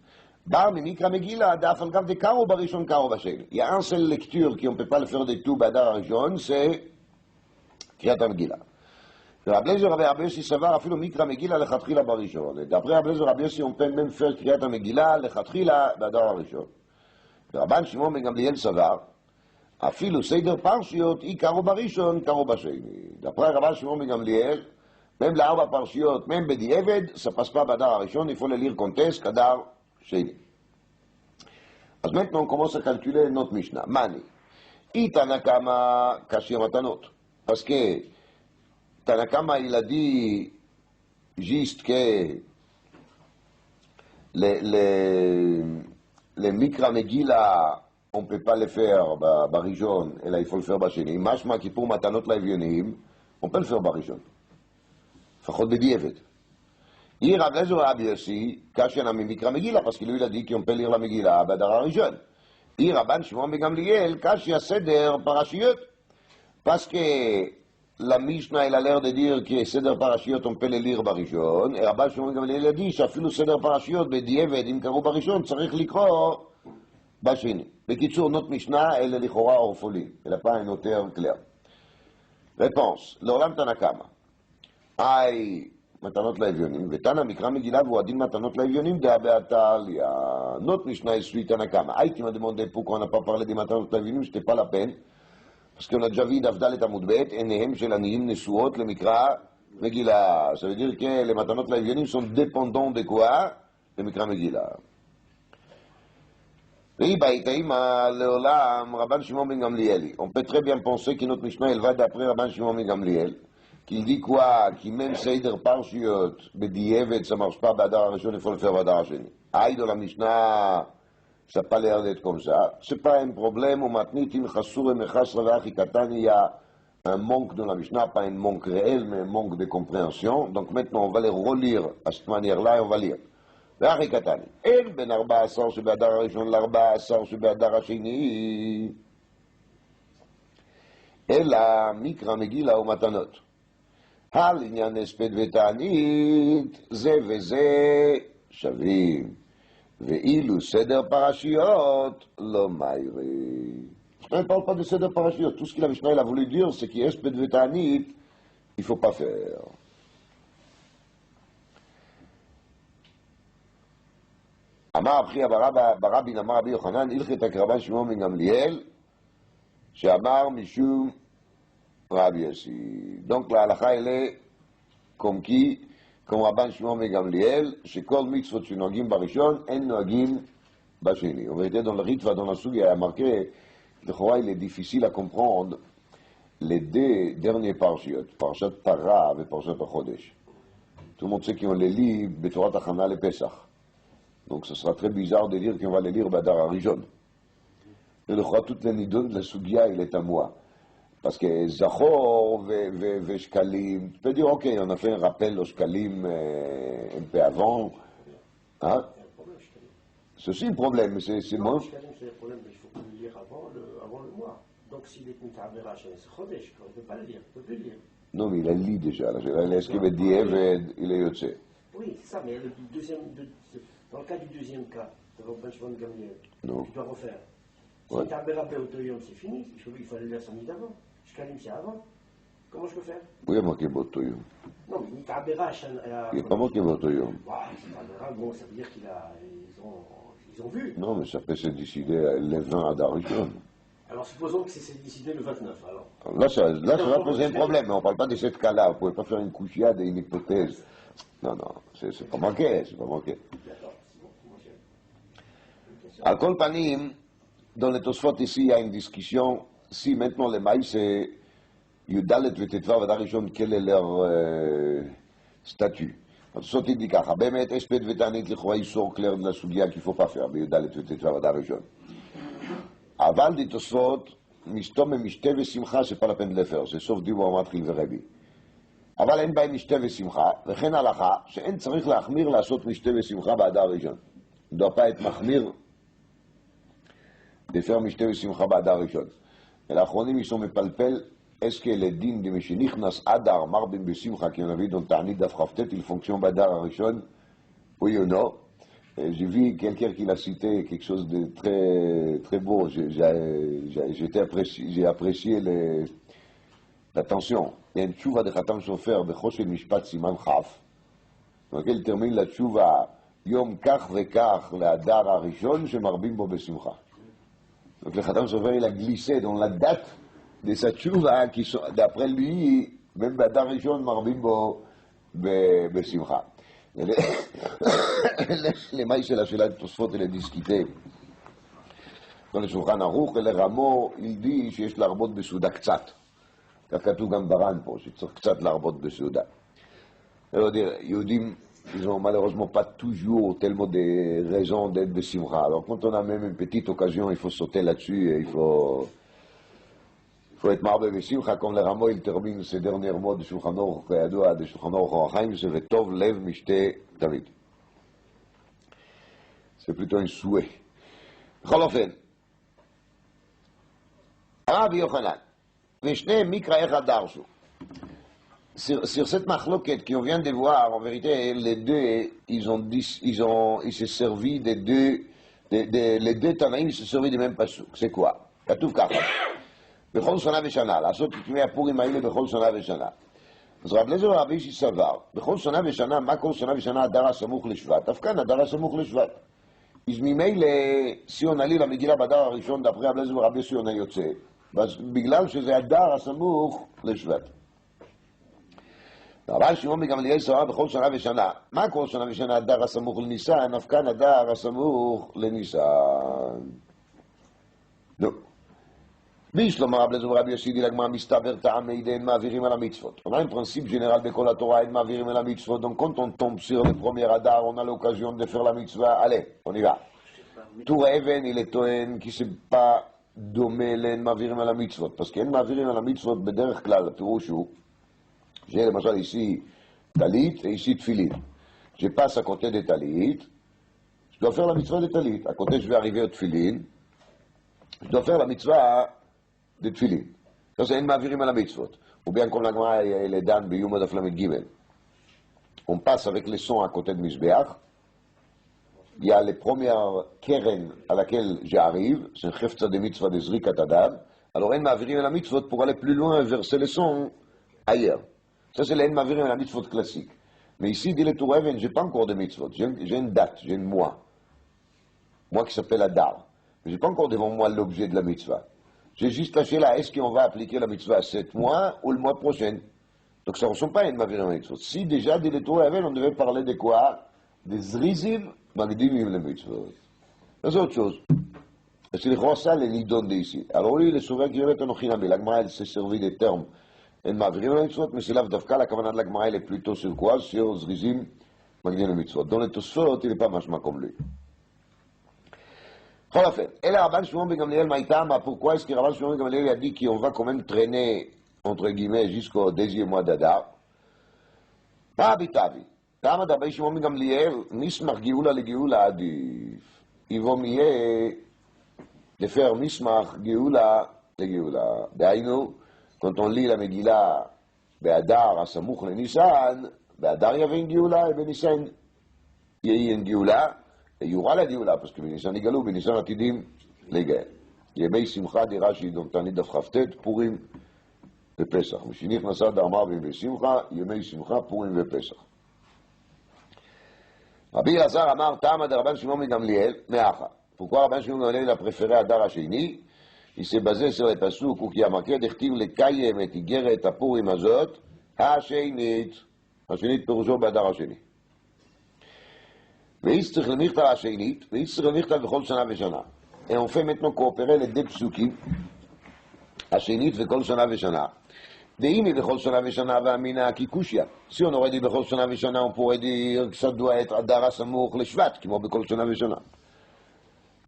bar Mikra Megillah, daf al gav de karo barishon karo basheni. Il y a un seule lecture qui on ne peut pas le faire du tout badar arishon, c'est Kriyat Megillah. Rabbi Eliezer Rabbi Yossi savar afilo Mikra Megillah lechatchila barishon. Et d'après Rabbi Eliezer Rabbi Yossi, on peut même faire Kriyat Megillah lechatchila badar arishon. Rabban Shimon ben Gamliel savar afilo seder parshiot i karo barishon karo basheni. D'après Rabban Shimon ben Gamliel, même la arba parshiot, même bedieved, ça passe pas badar arishon, il faut le lire contexte kadar שני. אז maintenant on commence à calculer notre Mishnah. Mani. Et Tanakama caché matanot. Parce que Tanakama il a dit juste que les Mikra Megillah on ne peut pas le faire barishon, et là il faut le faire basheni. Mashma qui pour matanot laivyonim, on peut le faire barishon. לפחות בדיעבד. Il Rabbi Eliezer Rabbi Yossi, Kashiana Mikra Megillah, parce que lui il a dit qu'on peut lire la Megillah à Badar Arishon. Il Rabban Shimon ben Gamliel, Kashia Seder Parashiyot, parce que la Mishnah il a l'air de dire que Seder Parashiyot on peut les lire barishon, et Rabban Shimon ben Gamliel a dit שאפילו Seder Parashiyot בדיעבד אם קראו barishon צריך לקרוא בשני. בקיצור, notre Mishnah elle est לכאורה orpheline, elle n'a pas un auteur clair. Réponse, לעולם תנא-קמא. מתנות לאביונים, ותנא מקרא מגילה והוא הדין מתנות לאביונים דעה באתליה. Notre Mishnah est suite Tanakama. Tu m'as demandé pourquoi on n'a pas parlé des מתנות לאביונים, c'était pas la peine, parce qu'on a déjà vu דף עמוד ב', עיניהם של עניים נשואות למקרא מגילה. Ça veut dire que les מתנות לאביונים sont dépendants de quoi? de מקרא מגילה. והיא בית האמא לעולם רבן שמעון בן גמליאלי. On peut très bien penser que notre Mishnah elle va d'après רבן שמעון בן גמליאל. qu'il dit quoi? Qui même Seider Parshiot, Bedieved, ça marche pas, Badar Arishon, il faut le faire Badar Arishon. Aïe, dans la Mishnah, ça n'a pas l'air d'être comme ça. C'est pas un problème, au Matnitin, Chassur et Mechasra Vachi Katani, il y a un manque dans la Mishnah, pas un manque réel, mais un manque de compréhension. Donc maintenant, on va les relire à cette manière-là et on va lire. Vachi Katani. El ben Arba Asar, c'est Badar Arishon, l'Arba Asar, c'est Badar Ashini. Et la Mikra Megillah au Matanot. על עניין הספד ותענית, זה וזה שווים, ואילו סדר פרשיות לא מהירי. Je ne parle pas de סדר פרשיות, tout ce que la Mishnah a voulu dire, c'est qu'esped ותענית, il ne faut pas faire. אמר רבי ברבין, אמר רבי יוחנן, הלכת רבן שמעון בן גמליאל, שאמר משום Rabbi Yossi. Donc la halakha elle est comme qui, comme Rabban Shimon ben Gamliel, שכל מצוות שנוהגים בראשון, אין נוהגים בשני. En vérité, dans le Ritva, dans la Sugi, il y a marqué, לכאורה il est difficile à comprendre les deux derniers parshiot, Parshat Tara et Parshat HaChodesh. Tout le monde sait qu'on les lit Betorat Achana le Pesach. Donc ce sera très bizarre de dire qu'on va les lire Badar Arishon. Et לכאורה toutes les nidon de la Sugia, il est à moi. Parce que Zachor et Shkalim, tu peux dire, ok, on a fait un rappel aux Shkalim un peu avant. Hein? C'est aussi un problème, mais c'est moi. Shkalim, c'est un problème, mais il faut le lire avant le mois. Donc s'il est une Ta'abera chez Chodesh, on ne peut pas le lire, on ne peut plus le lire. Non, mais il a lu déjà. Est-ce qu'il veut dire, il est Yotze? Oui, c'est ça, mais dans le cas du deuxième cas, de Rabban Shimon ben Gamliel, tu dois refaire. Si Ta'abera Beotoyom, c'est fini, il faut le lire samedi d'avant. Shkalim, c'est avant. Comment je peux faire? Oui, il y a marqué Botoyom. Non, mais Ta'abera, il n'y a pas marqué Botoyom. Ta'abera, bon, ça veut dire qu'ils ont vu. Non, mais ça peut se décider le 20 à Darishon. Alors supposons que c'est décidé le 29, alors. Là, ça va poser un problème, mais on ne parle pas de cette cas-là. Vous ne pouvez pas faire une couchiade et une hypothèse. Non, c'est pas manqué, c'est pas manqué. À Kol Panim, dans le Tosfot ici, il y a une discussion. Si maintenant les maïs, c'est Yudalet Vetetva Vadarishon, quel est leur statut? Tosfot il dit ככה, באמת הספד ותענית לכאורה איסור clair de la סוגיה qu'il ne faut pas faire, בי"ד וט"ו Vadarishon. אבל dit Tosfot, משתום משתה ושמחה, c'est pas la peine de le faire, c'est sauf דיבור מתחיל ורבי. אבל אין בהם משתה ושמחה, וכן הלכה שאין צריך להחמיר לעשות משתה ושמחה באדר הראשון. On ne doit pas être מחמיר de faire משתה ושמחה באדר הראשון. ולאחרונים ils sont מפלפל, est-ce que les dîmes de משנכנס אדר מרבים בשמחה, כי on a vu dans תענית דף כ"ט, ils fonctionnent באדר הראשון, oui ou non? J'ai vu quelqu'un qui l'a cité quelque chose de très, très beau. J'ai apprécié l'attention. Il y a une tchouva de Khatam Sofer, Bechoshen Mishpat Siman Chaf, dans laquelle il termine la tchouva Yom Kach Vekach, l'Adar Arishon, Shemarbim Bo Besimcha. Donc le Khatam Sofer, il a glissé dans la date de sa tchouva, d'après lui, même l'Adar Arishon, Marbim Bo Besimcha. למה של השאלת תוספות אלה דיסקיטי dans le Shulchan Aruch, לרמו ילדי שיש להרבות בסעודה קצת. כך כתוב גם בר"ן פה, שצריך קצת להרבות בסעודה. יהודים, ils ont malheureusement pas toujours tellement de raisons d'être besimcha. Alors quand on a même une petite occasion, il faut sauter là-dessus, il faut être marbe besimcha, comme le Ramo il termine ces derniers mots de Shulchan Aruch, כידוע, de Shulchan Aruch Orachaim, c'est וטוב לב משתה תמיד. C'est plutôt un souhait. בכל אופן, רבי יוחנן, ושניהם מקרא אחד דרשו. Sur cette marloquette qu'on vient de voir, en vérité, les deux, ils se servi des deux, les deux Tanaïm se servi du même pasuk. C'est quoi? כתוב ככה, בכל שנה ושנה, לעשות את ימי הפורים האלה בכל שנה ושנה. אז רב אליעזר רבי ישי סבר, בכל שנה ושנה, מה כל שנה ושנה אדר הסמוך לשבט? אף כאן אדר הסמוך לשבט. אז ממילא סיון עלי למגילה באדר הראשון, דפרי רב אליעזר ורבי סיון היוצא, בגלל שזה אדר הסמוך לשבט. רבן שמעון בן גמליאל סבר בכל שנה ושנה, מה כל שנה ושנה אדר הסמוך לניסן? אף כאן אדר הסמוך לניסן. נו. וישלמה רב אליעזר ורבי יוסי לגמרא מסתבר טעמי דין מעבירים על המצוות. On a un principe général בכל התורה, אין מעבירים על המצוות. Donc quand on tombe sur le premier adar, on a l'occasion de faire la mitzvah. Allez, on y va. טור אבן, il est טוען כי c'est pas דומה לאין מעבירים על המצוות. parce qu'en מעבירים על המצוות בדרך כלל, הפירוש הוא, j'ai למשל ici talit et ici tfilin. Je passe à côté des talit, je dois faire la mitzvah de talit. À côté, je vais arriver au tfilin, je dois faire la mitzvah de tfilin. Ça, c'est un מעבירים על המצוות. Ou bien comme la Gemara est dan biyum adaf lamed gimel. On passe avec les sons à côté de Mizbeach. Il y a les premières keren à laquelle j'arrive, c'est un chefza de mitzvah de zrikat adam. Alors, un מעבירים על המצוות pour aller plus loin, verser les sons ailleurs. Ça, c'est l'en mavirim à la mitzvot classique. Mais ici, dit le Tour Even, je n'ai pas encore de mitzvot. J'ai une date, j'ai un mois. Moi qui s'appelle Adar. Mais je n'ai pas encore devant moi l'objet de la mitzvah. J'ai juste lâché là, est-ce qu'on va appliquer la mitzvah à 7 mois ou le mois prochain? Donc ça ne ressemble pas à une mavirim à la mitzvot. Si déjà, dit le Tour Even, on devait parler de quoi? Des zrizim magdimim le mitzvot. C'est autre chose. C'est les rois ça, les nidons d'ici. Alors lui, il est souvent qui est en ochinami. La Gemara, elle s'est servi des termes. אין מעבירים על המצוות, מסילב דווקא לכוונה לגמרא אלה פלוטו של כוח, שיעור זריזים מגדין למצוות. דון לתוספות, il n'est pas משמע comme lui. בכל אופן, אלא רבן שמעון בן גמליאל, מה איתם? pourquoi est-ce que רבן שמעון בן גמליאל a dit qu'on va quand même traîner, entre guillemets, jusqu'au deuxième mois d'Adar? רבי תבי, למה דרבי שמעון בן גמליאל, מסמך גאולה לגאולה עדיף. il vaut mieux de faire מסמך גאולה לגאולה. דהיינו, quand on lit la Megillah, Be'adar, Asamuch, le Nissan, Be'adar, il y avait une Géoula, et Be'Nissan, il y a eu une Géoula, et il y aura la Géoula, parce que Be'Nissan est galou, Be'Nissan atidim, les gars. Yemei Simcha, dit Rashi, donc Tanit d'Afraftet, Purim, et Pesach. Mishinich Nasad, Amar, Yemei Simcha, Yemei Simcha, Purim, et Pesach. Rabbi Lazar Amar, Tama, de Rabban Shimon, Gamliel, Meacha. Pourquoi Rabban Shimon Gamliel a préféré Adar Hasheni? Il s'est basé sur les pasuk où il y a marqué d'echtiv le kayem et igeret apurim azot hashenit. Hashenit פירושו באדר השני. ואיש צריך למכתב השנית, ואיש צריך למכתב בכל שנה ושנה. Et on fait maintenant coopérer les deux psukim, השנית וכל שנה ושנה. ואם היא בכל שנה ושנה והמינה כקושיה. Si on aurait dit בכל שנה ושנה, on pourrait dire que ça doit être אדר הסמוך לשבט, כמו בכל שנה ושנה.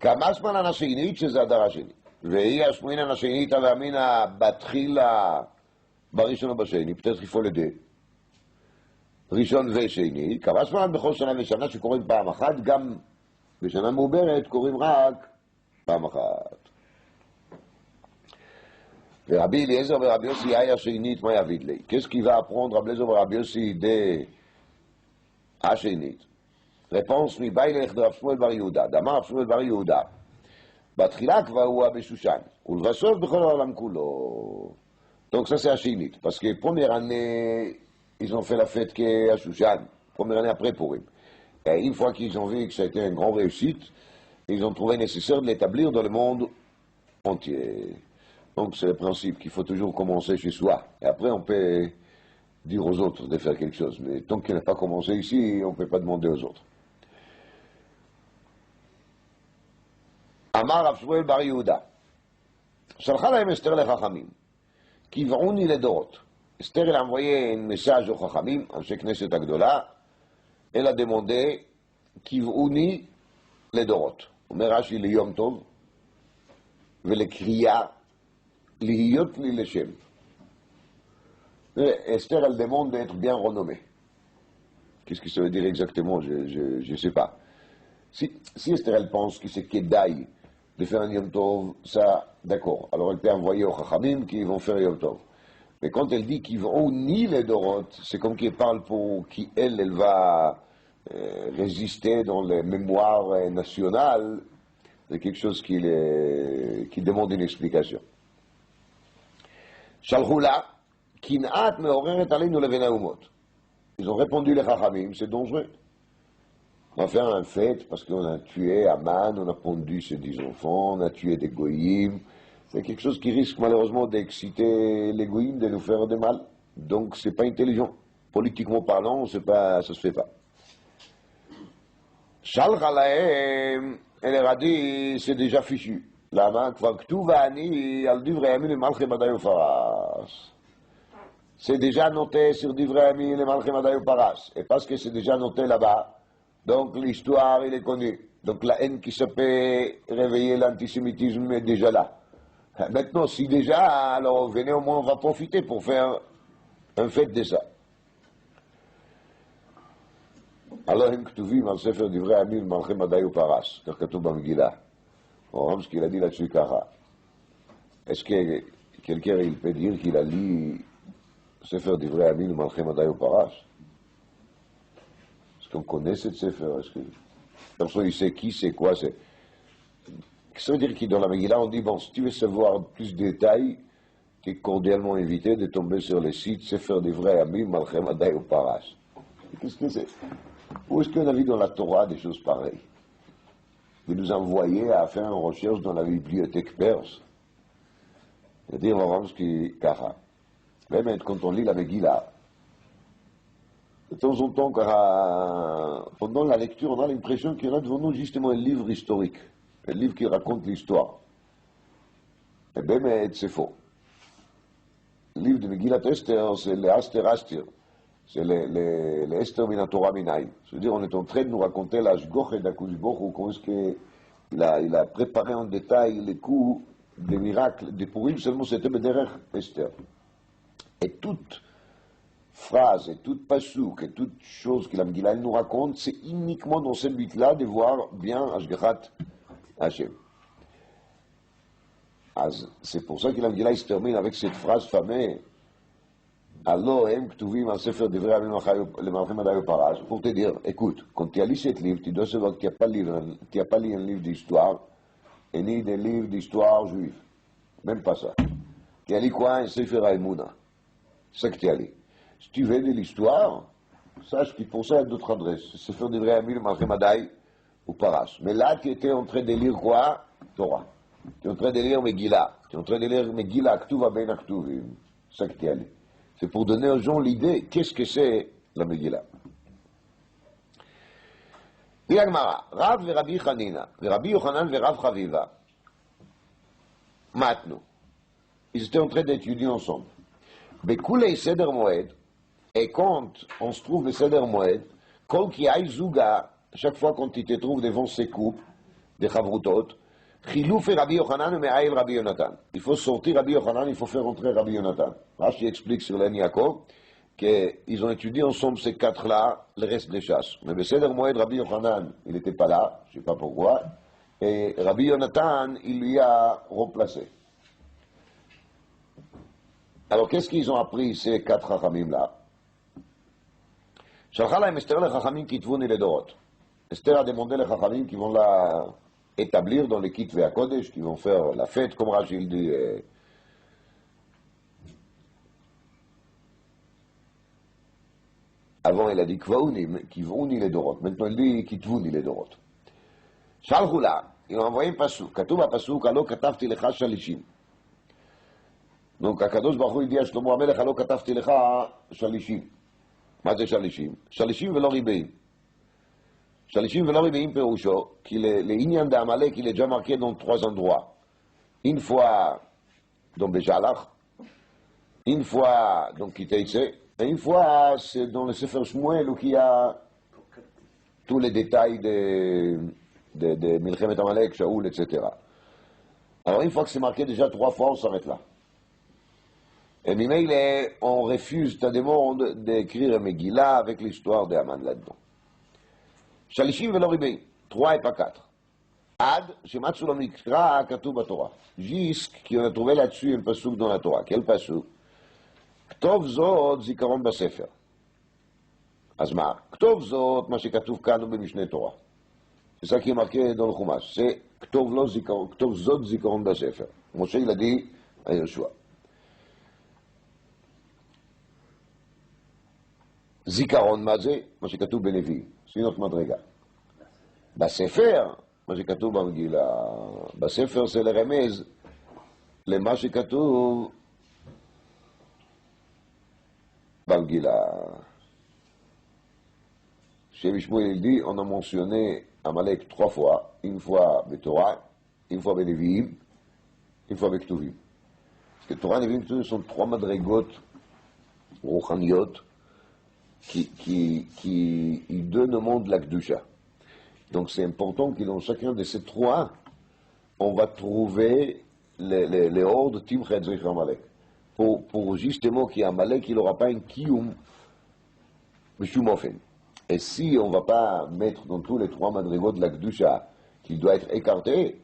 כמשמע השנית שזה אדר השני. והיא השמינן השנית והמינא בתחילה בראשון ובשני, peut-être qu'il faut les deux. ראשון ושני, קבע שמינן בכל שנה ושנה שקוראים פעם אחת, גם בשנה מעוברת קוראים רק פעם אחת. ורבי אליעזר ורבי יוסי היה השנית, מה יביד לי? Qu'est-ce qui va apprendre Rabbi Eliezer ורבי יוסי de השנית? réponse מבית רב שמואל בר יהודה, דאמר רב שמואל בר יהודה, בתחילה כבר הוא בשושן, ולבסוף בכל העולם כולו. Donc ça c'est השנית, parce que première année, ils ont fait la fête qu'à Shushan, première année après Purim. Et une fois qu'ils ont vu que ça a été une grande réussite, ils ont trouvé nécessaire de l'établir dans le monde entier. Donc c'est le principe qu'il faut toujours commencer chez soi. Et après on peut dire aux autres de faire quelque chose. Mais tant qu'il n'a pas commencé ici, on ne peut pas demander aux autres. Amar Rav Shmuel bar Yehuda, שלחה להם אסתר לחכמים, קבעוני לדורות. אסתר elle a envoyé un message aux חכמים, אנשי כנסת הגדולה, elle a demandé, קבעוני לדורות. אומר רש"י ליום טוב, ולקריאה, להיות לי לשם. Esther, elle demande d'être bien renommée. Qu'est-ce que ça veut dire exactement? Je ne sais pas. Si Esther, elle pense que c'est Kedaï de faire un Yom Tov, ça, d'accord. Alors elle peut envoyer aux Chachamim qui vont faire Yom Tov. Mais quand elle dit qu'ils vont ni les Dorot, c'est comme qu'elle parle pour qui elle va résister dans les mémoires nationales. C'est quelque chose qui demande une explication. Shalhula, Kin'at me'oreret aleinu levena umot. Ils ont répondu les Chachamim, c'est dangereux. On va faire un fête parce qu'on a tué Aman, on a pendu ses 10 enfants, on a tué des goyim. C'est quelque chose qui risque malheureusement d'exciter les goyim, de nous faire du mal. Donc c'est pas intelligent. Politiquement parlant, ça se fait pas. Shalcha lahem, elle leur a dit, c'est déjà fichu. Lama, כבר כתוב ואני על דברי הימים למלכי מדי ופרס. C'est déjà noté sur דברי הימים למלכי מדי ופרס. Et parce que c'est déjà noté là-bas, donc l'histoire, il est connue. Donc la haine qui se peut réveiller l'antisémitisme est déjà là. Maintenant, si déjà, alors venez au moins, on va profiter pour faire un fête de ça. Alors, הם כתובים על ספר דברי הימים למלכי מדי ופרס, כך כתוב במגילה. On voit ce qu'il a dit là-dessus, Kara. Est-ce que quelqu'un il peut dire qu'il a lu Sefer Divrei Amin, Malchem Adai ou Parash? Est-ce qu'on connaît cette Sefer? Est-ce que personne il sait qui, c'est quoi, c'est... Ça veut dire que dans la Megillah, on dit, bon, si tu veux savoir plus de détails, tu es cordialement invité de tomber sur le site Sefer Divrei Amin, Malchem Adai ou Parash. Qu'est-ce que c'est? Où est-ce qu'on a vu dans la Torah des choses pareilles? De nous envoyer à faire une recherche dans la bibliothèque perse. C'est-à-dire, on va voir ce qui est Kara. Même quand on lit la Megillah, de temps en temps, pendant la lecture, on a l'impression qu'il y en a devant nous justement un livre historique, un livre qui raconte l'histoire. Et bien, c'est faux. Le livre de Megillat Esther, c'est le Aster Astir. C'est le Esther min Torah minayin. C'est-à-dire, on est en train de nous raconter la Shgoche d'Akoush Borou, comment est-ce qu'il a préparé en détail les coups des miracles de Purim, seulement c'était Bederech Esther. Et toute phrase, et toute pasouk, et toute chose que la Megillah nous raconte, c'est uniquement dans ce but-là de voir bien Ashgachat Hashem. C'est pour ça que la Megillah se termine avec cette phrase fameuse. Alors, על ספר דברי הימים למלכי מדי ופרס, pour te dire, écoute, quand tu as lu ce livre, tu dois savoir que tu n'as pas lu un livre d'histoire, et ni des livres d'histoire juive. Même pas ça. Tu as lu quoi? Un Sefer Haïmouna. C'est ça que tu as lu. Si tu veux de l'histoire, sache que pour ça, il y a d'autres adresses. Sefer Divrei Hayamim למלכי מדי ou Paras. Mais là, tu étais en train de lire quoi? Torah. Tu es en train de lire Megillah. Tu es en train de lire Megillah, Aktuva ben Aktuvim. C'est ça que tu as lu. C'est pour donner aux gens l'idée, qu'est-ce que c'est la Megillah. dit la Gemara, Rav et Rabbi Chanina, Rabbi Yochanan et Rav Chaviva, maintenant, ils étaient en train d'étudier ensemble. Bekulei Seder Moed, et quand on se trouve le Seder Moed, kol ki hay zuga, chaque fois quand tu te trouves devant ces couples, des chavrutot, Chilouf et Rabbi Yochanan me'aïl Rabbi Yonatan. Il faut sortir Rabbi Yochanan, il faut faire entrer Rabbi Yonatan. Rashi explique sur l'En Yaakov qu'ils ont étudié ensemble ces quatre-là, le reste des chasses. Mais Beseder Moed, Rabbi Yochanan, il n'était pas là, je ne sais pas pourquoi, et Rabbi Yonatan, il lui a remplacé. Alors qu'est-ce qu'ils ont appris ces quatre Chachamim-là? Shalcha lahem Esther le Chachamim kitvuni ledorot. Esther a demandé les Chachamim qui vont la établir dans les Kitve HaKodesh, qui vont faire la fête, comme Rashi il dit. Avant, il a dit Kivuni les Dorot. Maintenant, il dit Kitvuni les Dorot. Shalchu la, il a envoyé un pasuk. Katuv ha-pasuk, alo katavti lecha shalishim. Donc, Akadosh Baruch Hu, il dit à Shlomo HaMelech, alo katavti lecha shalishim. מה זה שלישים? שלישים ולא ריבעים. שלישים ולא ריבעים פירושו, כי לעניין d'Amalek, il est déjà marqué dans trois endroits. Une fois dans Béjalach, une fois dans Kiteitse, et une fois c'est dans le Sefer Shmuel où il y a tous les détails de Milchemet Amalek, Shaoul, etc. Alors une fois que c'est marqué déjà trois fois, on s'arrête là. Et Mimele, on refuse ta demande d'écrire un Megillah avec l'histoire d'Aman là-dedans. Shalishim velo ribei, 3 et pas 4. Ad, shematsu lo mikra katuv baTorah. Jusqu'on a trouvé là-dessus un pasuk dans la Torah. Quel pasuk? Ktov zot zikaron basefer. אז מה? כתוב זאת, מה שכתוב כאן במשנה תורה. C'est ça qui est marqué dans le Chumash. C'est כתוב זאת זיכרון בספר. משה ילדי היהושע. זיכרון מה זה? מה שכתוב בנביאים. ספינות מדרגה. בספר, מה שכתוב במגילה, בספר זה לרמז למה שכתוב במגילה. Chez Shmuel, il dit, on a mentionné Amalek 3 fois, une fois avec Torah, une fois avec Nevi'im, une fois avec Tuvim. Parce que Torah et Nevi'im, Tuvim sont 3 madrigot, rouchaniot, qui donnent au monde la Kedusha. Donc c'est important que dans chacun de ces 3, on va trouver les hordes Timchet Zechar Amalek. Pour justement qu'il y ait Amalek, il n'aura pas un kiyum, Mishum Ofen. Et si on ne va pas mettre dans tous les 3 madrigos de la Kedusha qu'il doit être écarté,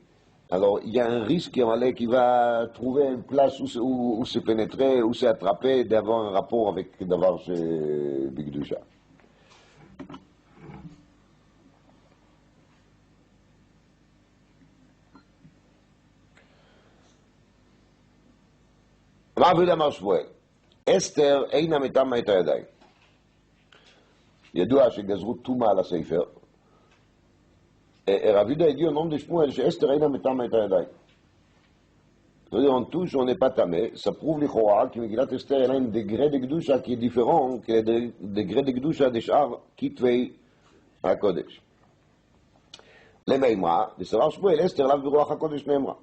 alors il y a un risque qu'Amalek qui va trouver une place où se pénétrer, où se attraper, d'avoir un rapport avec d'avoir chez Bigdusha. רבי אמר שמואל, אסתר אינה מטמאה את הידיים. ידוע שגזרו טומאה על הספר. רבי יהודה dit au nom de Shmuel שאסתר אינה מטמאה את הידיים. C'est-à-dire en touche, on n'est pas tamé. Ça prouve l'Ichora que Megillat Esther a un degré de Kedusha qui est différent que le degré de Kedusha des Shar Kitvei HaKodesh. למימרה, וסבר שמואל, אסתר לאו ברוח הקודש נאמרה.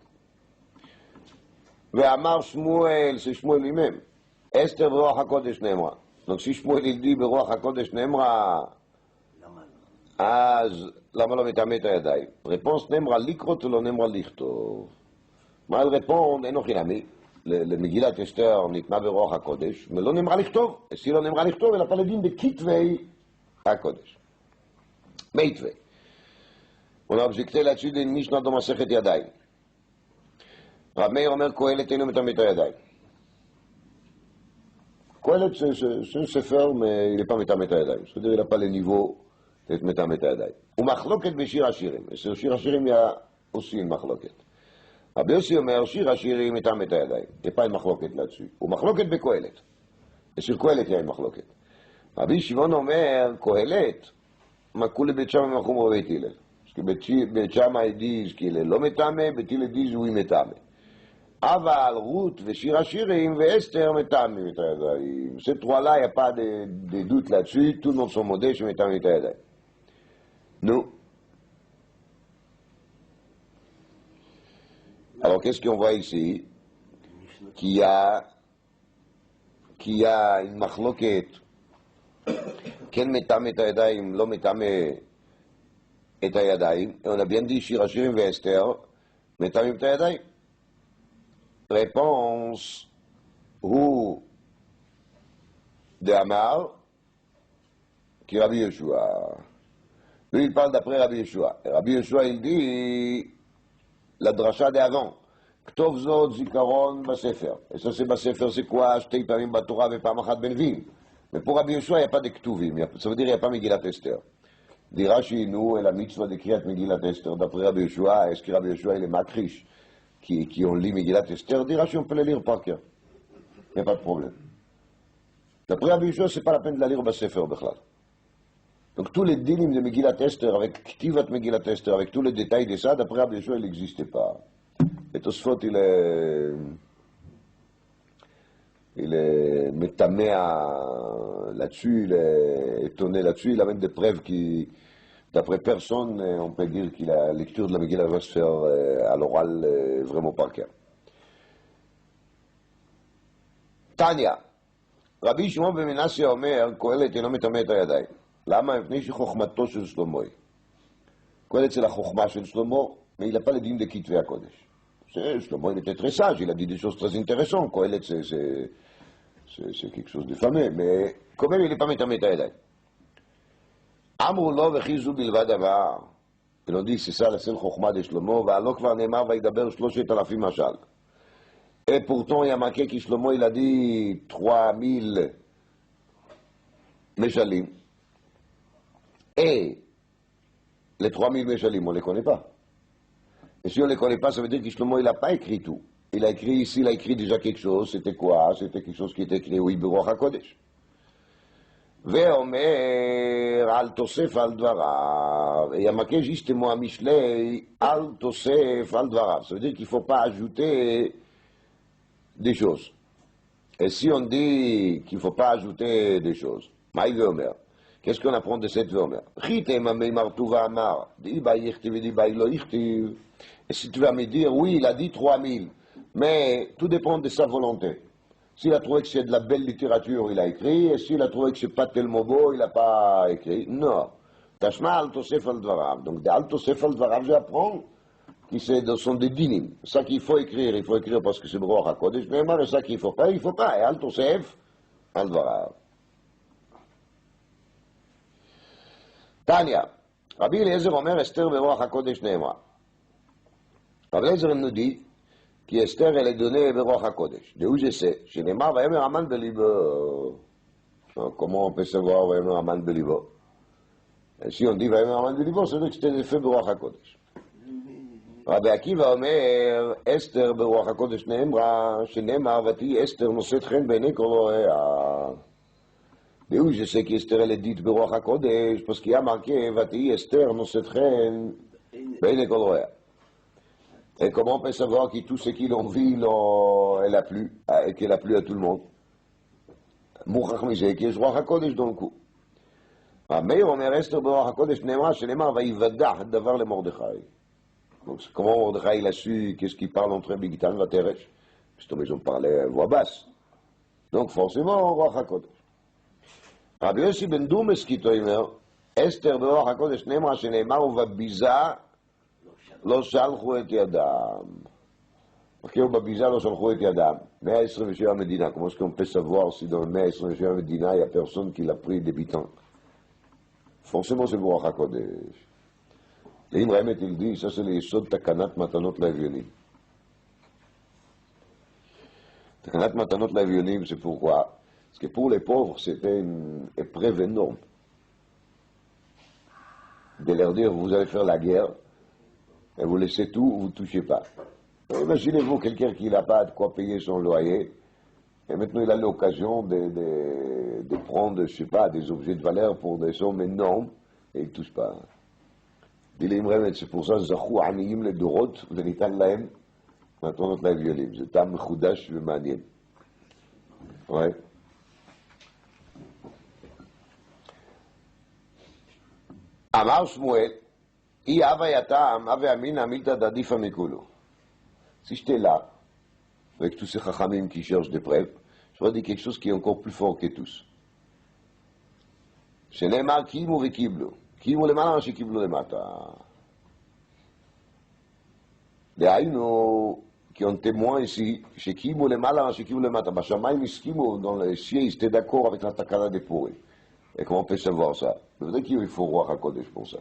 ואמר שמואל, c'est Shmuel lui-même, אסתר ברוח הקודש נאמרה. Donc si Shmuel il dit ברוח הקודש נאמרה, אז למה לא מטמא את הידיים? réponse נאמרה לקרות ולא נאמרה לכתוב. מה elle répond? אינו חינמי. למגילת אסתר ניתנה ברוח הקודש, ולא נאמרה לכתוב. si לא נאמרה לכתוב, אלא פלדים בכתבי הקודש. מיתווה. On a objecté là-dessus d'une Mishnah dans Masechet Yadayim. Rav Meir אומר, קהלת אינו מטמא את הידיים. קהלת c'est un sefer, mais il n'est pas מטמא את הידיים. c'est-à-dire, il n'a pas le niveau d'être מטמא את הידיים. ומחלוקת בשיר השירים. sur שיר השירים, il y a aussi une מחלוקת. רבי יוסי אומר, שיר השירים מטמא את הידיים. il n'y a pas une מחלוקת là-dessus. ומחלוקת בקהלת. sur קהלת il y a une מחלוקת. רבי שמעון אומר, קהלת, מקול לבית שמאי מחום ובית הלל. כי בית שמאי disent qu'il est לא מטמא, בית הלל disent oui מטמא. אבל רות ושיר השירים ואסתר מטמאים את הידיים. ces 3-là, il n'y a pas de doute là-dessus, tout le monde sont modés שמטמאים את הידיים. Nous. Alors qu'est-ce qu'on voit ici? Qu'il y a une מחלוקת, כן מטמא את הידיים, לא מטמא את הידיים. On a bien dit שיר השירים ואסתר, מטמאים את הידיים. réponse הוא d'Amar qui Rabbi Yeshua. Lui, il parle d'après Rabbi Yeshua. Et Rabbi Yeshua, il dit la dracha d'avant. Ktov zot zikaron bassefer. Et ça, c'est bassefer, c'est quoi? Shtei pamim batora vepam achat benvim. Mais pour Rabbi Yeshua, il n'y a pas de ktuvim. Ça veut dire qu'il n'y a pas Megillat Esther. Dit Rashi, nous, et la mitzvah de Kriyat Megillat Esther, d'après Rabbi Yeshua, est-ce que Rabbi Yeshua, il est makrish qui ont lu Megillat Esther? Dit Rashi, on peut les lire par cœur. Il n'y a pas de problème. D'après Rabbi Yeshua, ce n'est pas la peine de la lire bassefer, Bechlal. Donc tous les dinim de Megillat Esther, avec Ktivat Megillat Esther, avec tous les détails de ça, d'après Rabbi Yeshua, il n'existait pas. Et Tosfot, il est métamé là-dessus, il est étonné là-dessus, il amène des preuves qui, d'après personne, on peut dire que la lecture de la Megillah va se faire à l'oral vraiment par cœur. Tanya, Rabbi Shimon ben Menasseh אומר, קהלת אינו מטמא את הידיים. למה? מפני שחוכמתו של שלמה היא. קהלת c'est la חוכמה של שלמה, mais il n'a pas le digne de כתבי הקודש. Shlomo, il était très sage, il a dit des choses très intéressantes. Kohelet, c'est quelque chose de fameux, mais quand même, il n'est pas métamé à Yadayim. Amrou lo v'chizu bilvad amar. Ils ont dit, c'est ça la seule chokhma de Shlomo, va'alo kvar ne'emar va'idaber 3,000 mashal. Et pourtant, il y a marqué que Shlomo, il a dit 3000 meshalim. Et les 3000 meshalim, on ne les connaît pas. Et si on ne les connaît pas, ça veut dire que Shlomo, il n'a pas écrit tout. Il a écrit ici, il a écrit déjà quelque chose. C'était quoi? C'était quelque chose qui était écrit, oui, Beruach HaKodesh. Ve'omer al tosef al dvarav. Et il y a marqué justement à Mishlei, al tosef al dvarav. Ça veut dire qu'il ne faut pas ajouter des choses. Et si on dit qu'il ne faut pas ajouter des choses, maï ve'omer. Qu'est-ce qu'on apprend de cette ve'omer? Chitem amei martuva amar. Di ba yichtiv, di ba ilo yichtiv. Et si tu vas me dire, oui, il a dit 3000, mais tout dépend de sa volonté. S'il a trouvé que c'est de la belle littérature, il a écrit, et s'il a trouvé que c'est pas tellement beau, il n'a pas écrit. Non. Tashma al tosef al dvarav. Donc, de al tosef al dvarav, j'apprends que ce sont des dinim. Ça qu'il faut écrire parce que c'est Beruach HaKodesh, mais c'est ça qu'il ne faut pas, il ne faut pas. Et al tosef al dvarav. Tanya. Rabbi Eliezer omer Esther Beruach HaKodesh ne'emra. Rabbi Eliezer nous dit qu'Esther, elle est donnée Beruach HaKodesh. De où je sais? Chez Neymar, Vayemer Aman Belibo. Comment on peut savoir Vayemer Aman Belibo? Et si on dit Vayemer Aman Belibo, ça veut dire que c'était fait Beruach HaKodesh. Rabbi Akiva omer Esther Beruach HaKodesh ne'emra, שנאמר ותהי אסתר נושאת חן בעיני כל הוריה. De où je sais qu'Esther, elle est dite Beruach HaKodesh, parce qu'il y a marqué ותהי אסתר נושאת חן בעיני כל הוריה. Et comment on peut savoir que tout ce qui l'ont vu, elle a plu, et qu'elle a plu à tout le monde? Mouchach misé, qui est Beruach HaKodesh dans le coup. Meir omer Esther Beruach HaKodesh ne'emra, שנאמר ויוודע הדבר למרדכי. Donc comment Mordechai il a su qu'est-ce qu'il parle entre Bigtan et Teresh? Parce qu'ils ont parlé à voix basse. Donc forcément, Beruach HaKodesh. Rabbi Yossi ben Dumes qui t'omer, Esther Beruach HaKodesh ne'emra, שנאמר ובביזה לא שלחו את ידם. כי בביזה לא שלחו את ידם. 127 מדינה. Comment est-ce qu'on peut savoir si dans 127 מדינה il n'y a personne qui l'a pris débitant? Forcément c'est Beruach HaKodesh. ואם רמת il dit, ça c'est ליסוד תקנת מתנות לאביונים. תקנת מתנות לאביונים, c'est pourquoi? Parce que pour les pauvres, c'était une épreuve énorme. De leur dire, vous allez faire la guerre, et vous laissez tout, vous ne touchez pas. Imaginez-vous quelqu'un qui n'a pas de quoi payer son loyer, et maintenant il a l'occasion de prendre, je sais pas, des objets de valeur pour des sommes énormes, et il ne touche pas. C'est pour ça, זכו עניים לדורות, וניתן להם מתנות לאביונים. זה טעם מחודש ומעניין. Ouais. אמר שמואל, אי אבה יתם, אבה אמינא מילתא דעדיפא מכולו. Si j'étais là, avec tous ces chachamim qui cherchent des preuves, je vais dire quelque chose qui est encore plus fort que tous. שנאמר קיימו וקיבלו. קיימו למעלה מה שקיבלו למטה. דהיינו, qui ont témoin ici, שקימו למעלה, שקימו למטה. בשמיים הסכימו, dans les cieux, ils étaient d'accord avec la takana des pourris. Et comment on peut savoir ça? Peut-être qu'il faut roi HaKodesh pour ça.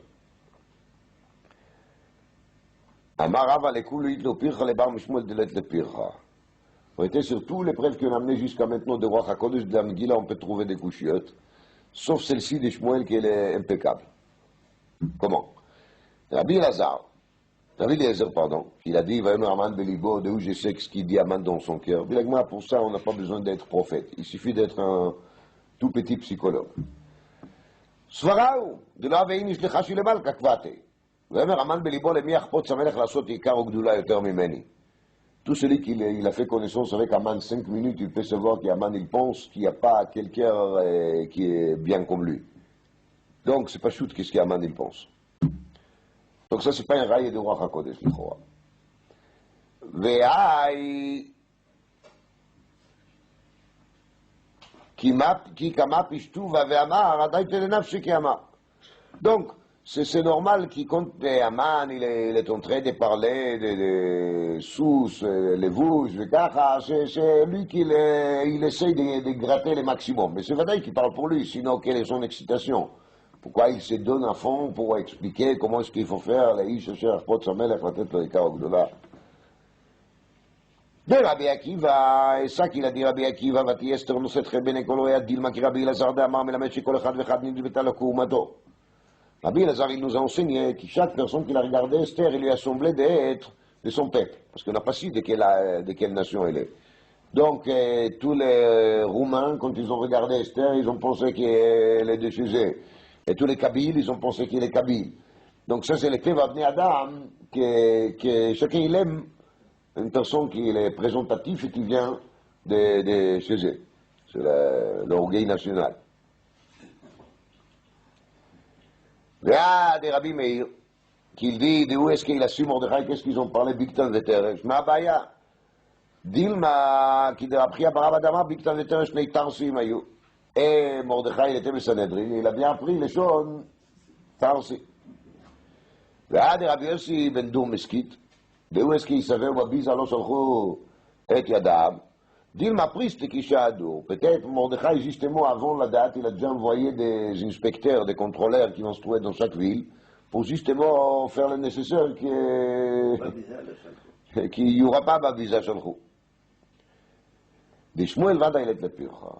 Amar Rava lekulu itlo pircha le bar mishmuel delet le pircha. On était sur tous les preuves qu'on a amenées jusqu'à maintenant de roi HaKodesh, de la Megillah, on peut trouver des couchiottes, sauf celle-ci de Shmuel qui est impeccable. Comment? Rabbi Elazar, Rabbi Eliezer, pardon, il a dit, Vayomer Aman Belibo, de où je sais ce qu'il dit Aman dans son cœur. Pour ça, on n'a pas besoin d'être prophète. Il suffit d'être un tout petit psychologue. Svaraou, de la veille, nishlecha shilemal, kakvate. Vayomer Aman Belibo, le miach pot samelech lasot ikar ogdula yoter mimeni. Tout celui qui a fait connaissance avec Aman 5 minutes, il peut savoir qu'Aman, il pense qu'il n'y a pas quelqu'un qui est bien comme lui. Donc, c'est pas chute qu'est-ce qu'Aman, il pense. Donc ça, c'est pas un rail de roi HaKodesh, l'Ichora. Ve'ai ki kama pishtuva ve'amar adai telenafshi ki amar. Donc, c'est normal qu'il compte Aman, il est en train de parler de sous, les vouches, les cacha, c'est lui qui il essaie de gratter le maximum. Mais c'est vrai qu'il parle pour lui, sinon quelle est son excitation? Pourquoi il se donne à fond pour expliquer comment est-ce qu'il faut faire les ish asher pot samelech la tête le ikar ogdola. De Rabbi Akiva, et ça qu'il a dit Rabbi Akiva, vati Esther no set cheben ekolo et dilma ki Rabbi Elazar de Amar melamed shekol echad vechad nidbeta lo koumato. Rabbi Elazar, il nous a enseigné que chaque personne qui a regardé Esther, il lui a semblé d'être de son peuple, parce qu'on n'a pas su de quelle nation elle est. Donc, tous les Roumains, quand ils ont regardé Esther, ils ont pensé qu'elle est de chez eux. Et tous les Kabyles, ils ont pensé qu'il est Kabyle. Donc ça, c'est le Teva Bnei Adam, que chacun il aime une personne qui est présentative et qui vient de chez eux. C'est l'orgueil national. Là, des Rabbi Meir, qu'il dit, de où est-ce qu'il a su Mordechai, qu'est-ce qu'ils ont parlé, Biktan Veteresh, ma baya. Dilma, qui a appris à Barabadama, Biktan Veteresh, Nei Tarsim ayu. Et Mordechai, il était Bessanedrin, il a bien appris les choses Tarsi. ועד רבי יוסי בן דור מסכית, והוא est-ce qu'il savait où Abiza לא שלחו את ידיו, דילמה פריסטי כשהדור, peut-être Mordechai, justement avant la date, il a déjà envoyé des inspecteurs, des contrôleurs qui vont se trouver dans chaque ville, pour justement faire le nécessaire qu'il n'y aura pas Abiza שלחו. דשמואל ודאי ילד לפרחה.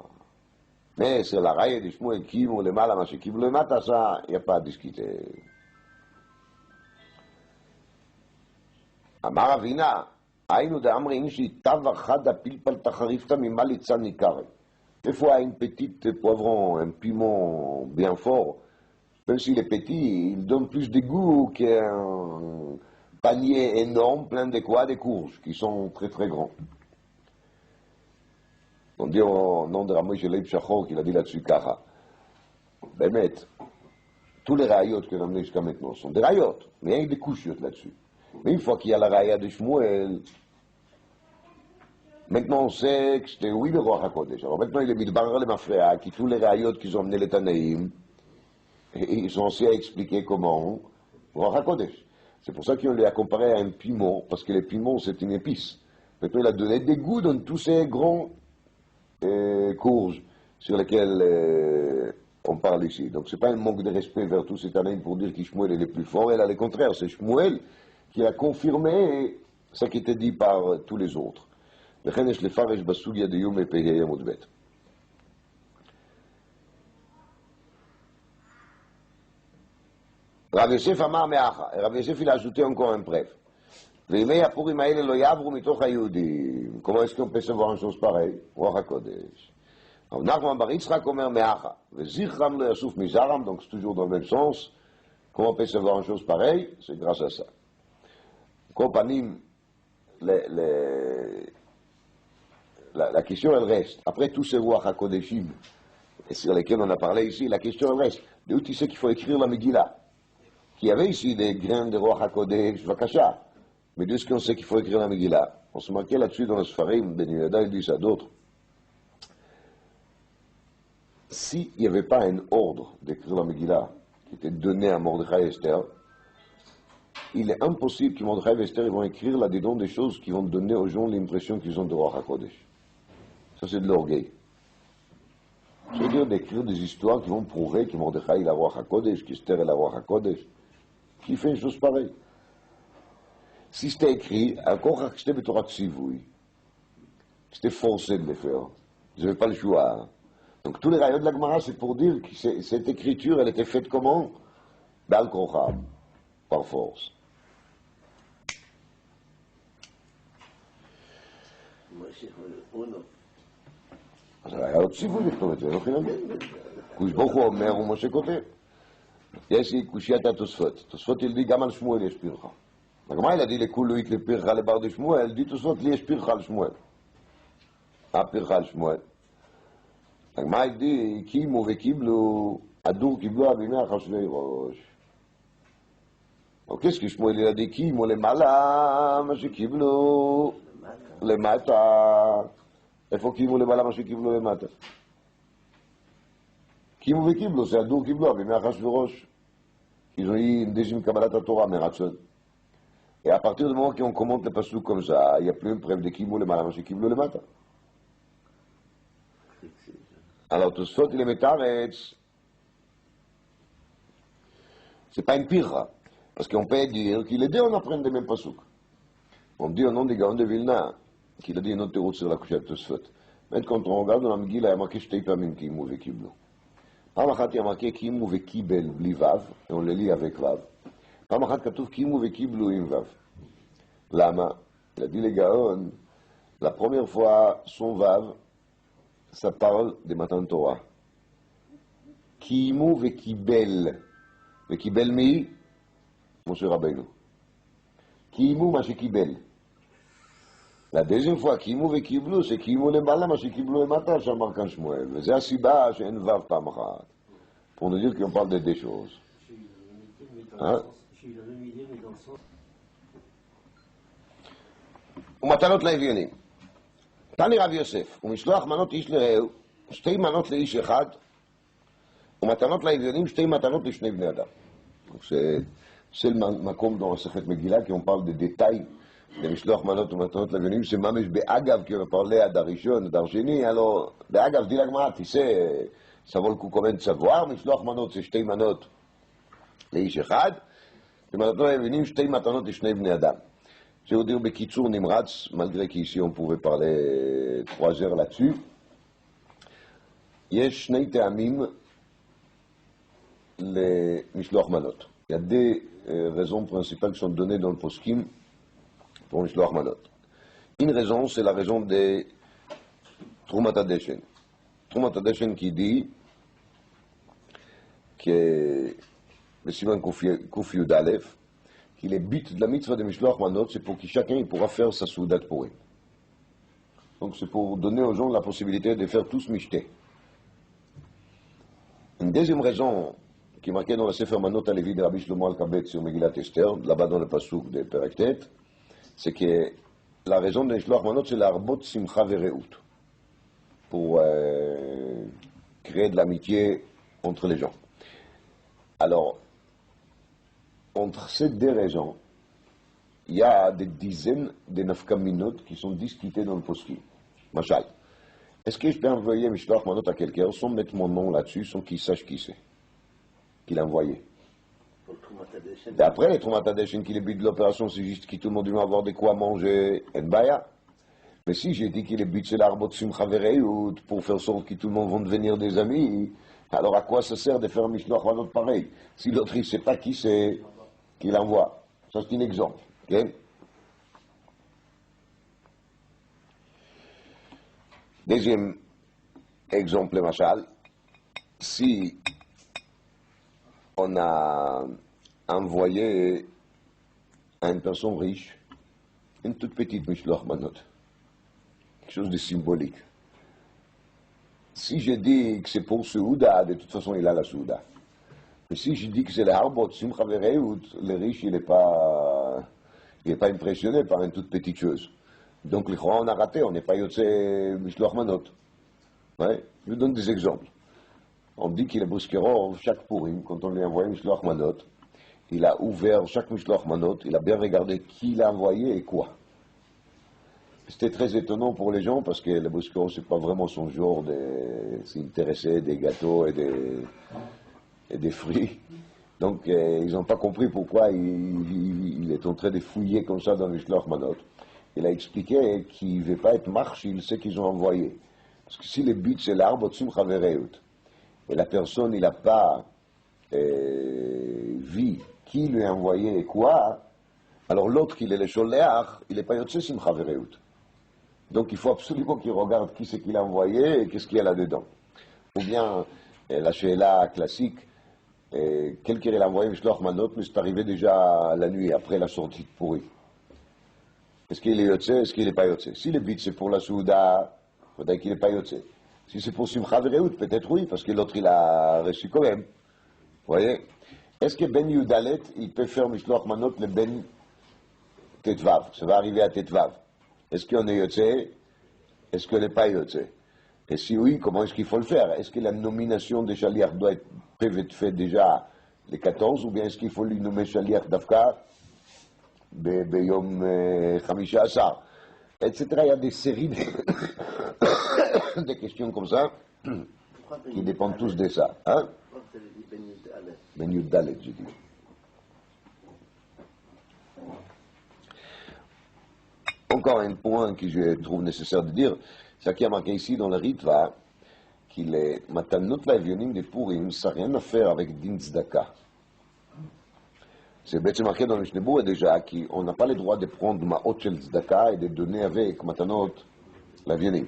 Mais c'est la raille de Shmuel qui ou le mal à marcher, qui le mata, ça, il n'y a pas à discuter. Amar Avina, היינו דאמרים שיטב אחד הפלפל תחריפת ממה ליצן ניכר. Des fois, une petite poivron, un piment bien fort, même s'il est petit, il donne plus de goût qu'un panier énorme plein de quoi? Des courges, qui sont très très grands. On dit au nom de Ramosh Leib Shachor qu'il a dit là-dessus Kacha. Bémet, tous les rayot qu'on a amenés jusqu'à maintenant sont des rayot, mais il y a des couchiottes là-dessus. Mais une fois qu'il y a la raya de Shmuel, maintenant on sait que c'était oui le roi HaKodesh. Alors maintenant il est mis de barre les mafréa, qui tous les rayot qu'ils ont amenés les Tanaïm, et ils sont aussi à expliquer comment le roi HaKodesh. C'est pour ça qu'on lui a comparé à un piment, parce que le piment c'est une épice. Maintenant il a donné des goûts dans tous ces grands courges sur lesquelles on parle ici. Donc ce n'est pas un manque de respect vers tous ces années pour dire que Shmuel est le plus fort, et là le contraire, c'est Shmuel qui a confirmé ce qui était dit par tous les autres. לכן יש לפרש בסוגיה דיום מפ"ה עמוד ב'. רב יוסף אמר מאחה, רב יוסף il a ajouté encore un preuve. וימי הפורים האלה לא יעברו מתוך היהודים. Comment est-ce qu'on peut savoir une chose pareille? רוח הקודש. רב נחמן בר יצחק אומר מאחה, וזכרם לא יסוף מזרם, donc c'est toujours dans le même sens. Comment on peut savoir une chose pareille? C'est grâce à ça. Companim, la question elle reste. Après tous ces rois HaKodeshim, et sur lesquels on a parlé ici, la question elle reste. De où tu sais qu'il faut écrire la Megillah? Qu'il y avait ici des grains de roi HaKodesh, Vakasha. Mais de ce qu'on sait qu'il faut écrire la Megillah, on se marquait là-dessus dans le Sfarim, Ben Yehuda, il dit ça d'autres. S'il n'y avait pas un ordre d'écrire la Megillah qui était donné à Mordechai et Esther, il est impossible que Mordechai et Esther ils vont écrire là-dedans des choses qui vont donner aux gens l'impression qu'ils ont de Ruach HaKodesh. Ça, c'est de l'orgueil. C'est-à-dire d'écrire des histoires qui vont prouver que Mordechai est la Ruach HaKodesh, qu'Esther est la Ruach HaKodesh. Qui fait une chose pareille? Si c'était écrit, encore que c'était Betorat Tzivui, c'était forcé de le faire. Vous n'avez pas le choix. Hein. Donc tous les rayons de la Gemara, c'est pour dire que cette écriture, elle était faite comment? Bal Kocham, par force. אז היה עוד ציווי לכתוב את זה, לא חינם. קדוש ברוך הוא אומר ומשה כותב. יש לי קושיית התוספות. תוספות ילדי גם על שמואל יש פרחה. הגמרא ילדי לכולו ית לפרחה לבר דשמואל, ילדי תוספות לי יש פרחה על שמואל. מה פרחה על שמואל? הגמרא ילדי הקימו וקיבלו, הדור קיבלו בימי אחשוורוש. אוקיי, כי שמואל ילדי הקימו למעלה מה שקיבלו למטה. איפה קימו למעלה מה שקיבלו למטה? קימו וקיבלו, זה הדור קיבלו בימי אחשוורוש. Ils ont eu une deuxième Kabbalat Torah, Meratson. Et à partir du moment qu'on commente les pasous comme ça, il n'y a plus une preuve de Kimou le Malama, c'est Kimou le Mata. Alors, Tosfot, il est Metaretz. C'est pas une pire, parce qu'on peut dire qu'il est deux, on apprend des mêmes pasous. On dit au nom des Gaon de Vilna, qu'il a dit une autre route sur la couche de Tosfot. Mais quand on regarde dans la Megillah, il y a marqué Shtei Pamim Kimou ve Kiblo. פעם אחת היא אמרקה קימו וקיבל בלי וו, on le lit avec וו. פעם אחת כתוב קימו וקיבלו עם וו. למה? Il a dit les Gaon, la première fois, son vav, ça parle de Matan Torah. Kimu vekibel. Vekibel mi? Moshe Rabbeinu. Kimu ma shekibel. La deuxième fois, Kimu vekiblu, c'est Kimu למעלה, מה שקיבלו למטה, שאמר כאן שמואל. וזה הסיבה שאין וו פעם אחת. Pour nous dire qu'on parle de deux choses. Hein? ומתנות לאביונים. תני רב יוסף, ומשלוח מנות איש לרעהו, שתי מנות לאיש אחד, ומתנות לאביונים, שתי מתנות לשני בני אדם. C'est le מקום dans Masechet Megillah qu'on parle des détails de משלוח מנות ומתנות לאביונים, c'est ממש באגב qui on parlait à Darishon, d'Argénie, alors באגב, dit la Gemara, tu sais, ça vaut le coup quand même de savoir, משלוח מנות c'est שתי מנות לאיש אחד, ומתנות לאביונים, שתי מתנות לשני בני אדם. Je vais vous dire, Bekitsour Nimratz, malgré qu'ici on pouvait parler 3 heures là-dessus, יש שני טעמים למשלוח מנות. Il y a des raisons principales qui sont données dans le poskim pour משלוח מנות. Une raison, c'est la raison de Trumat HaDeshen. Trumat HaDeshen qui dit que le Siman Kuf Yud Aleph, qu'il est but de la mitzvah de Mishloach Manot, c'est pour que chacun il pourra faire sa soudat pour eux. Donc c'est pour donner aux gens la possibilité de faire tous mishté. Une deuxième raison qui est marquée dans le Sefer Manot à Lévi de Rabbi Shlomo Al-Kabet sur Megillat Esther, là-bas dans le Pasuk de Perektet, c'est que la raison de Mishloach Manot c'est l'arbot simcha vereut, pour créer de l'amitié entre les gens. Alors, entre ces deux raisons, il y a des dizaines de nafkaminot qui sont discutées dans le poskim. Machal, est-ce que je peux envoyer Mishloach Manot à quelqu'un sans mettre mon nom là-dessus, sans qu'il sache qui c'est, qu'il a envoyé? D'après les Trumat HaDeshen, qui est le but de l'opération, c'est juste que tout le monde doit avoir de quoi manger, en baya. Mais si j'ai dit que le but c'est l'arbot simcha vereut, pour faire sorte que tout le monde va devenir des amis, alors à quoi ça sert de faire Mishloach Manot pareil? Si l'autre il ne sait pas qui c'est, qu'il envoie. Ça, c'est un exemple. Okay? Deuxième exemple, Machal, si on a envoyé à une personne riche une toute petite Mishloach Manot, quelque chose de symbolique. Si je dis que c'est pour Souda, de toute façon, il a la Souda. Mais si je dis que c'est le Harbot, Simcha Vereut, le riche, il n'est pas impressionné par une toute petite chose. Donc, les croix, on a raté, on n'est pas yotze Mishloach Manot. Ouais. Je vous donne des exemples. On dit qu'il est Bouskerov, chaque Purim, quand on lui envoie Mishloach Manot, il a ouvert chaque Mishloach Manot, il a bien regardé qui l'a envoyé et quoi. C'était très étonnant pour les gens parce que le Bosco, c'est pas vraiment son genre de s'intéresser des gâteaux et des fruits. Donc, ils n'ont pas compris pourquoi il est en train de fouiller comme ça dans le Mishloach Manot. Il a expliqué qu'il ne veut pas être marche, il sait qu'ils ont envoyé. Parce que si le but c'est l'arbre, et la personne, il n'a pas vu qui lui a envoyé et quoi, alors l'autre, qui est le Sholéach, il n'est pas Yotse Simcha Vereut. Donc il faut absolument qu'il regarde qui c'est qu'il a envoyé et qu'est-ce qu'il y a là-dedans. Ou bien, la Sheila classique, quelqu'un il a envoyé Mishloach Manot, mais c'est arrivé déjà la nuit, après la sortie de Pourri. Est-ce qu'il est Yotse, est-ce qu'il n'est pas Yotse? Si le but c'est pour la Souda, il faudrait qu'il n'est pas Yotse. Si c'est pour Simcha Vereut, peut-être oui, parce que l'autre il a reçu quand même. Vous voyez? Est-ce que Ben Yudalet, il peut faire Mishloach Manot le Ben Tetvav? Ça va arriver à Tetvav. Est-ce qu'on est Yotse? Est-ce qu'on n'est pas Yotse? Et si oui, comment est-ce qu'il faut le faire? Est-ce que la nomination des Shaliach doit être faite déjà les 14, ou bien est-ce qu'il faut lui nommer Shaliach Dafka Beyom Chamisha Asar, etc. Il y a des séries de questions comme ça qui dépendent tous de ça. Hein? Ben Yudalet, j'ai dit. Encore un point que je trouve nécessaire de dire, c'est qu'il y a marqué ici dans le Ritva qu'il est Matanot Lavionim de Purim, ça n'a rien à faire avec Din Tzedaka. C'est bien marqué dans le Mishnah déjà qu'on n'a pas le droit de prendre Ma'ot Shel Tzedaka et de donner avec Matanot Lavionim.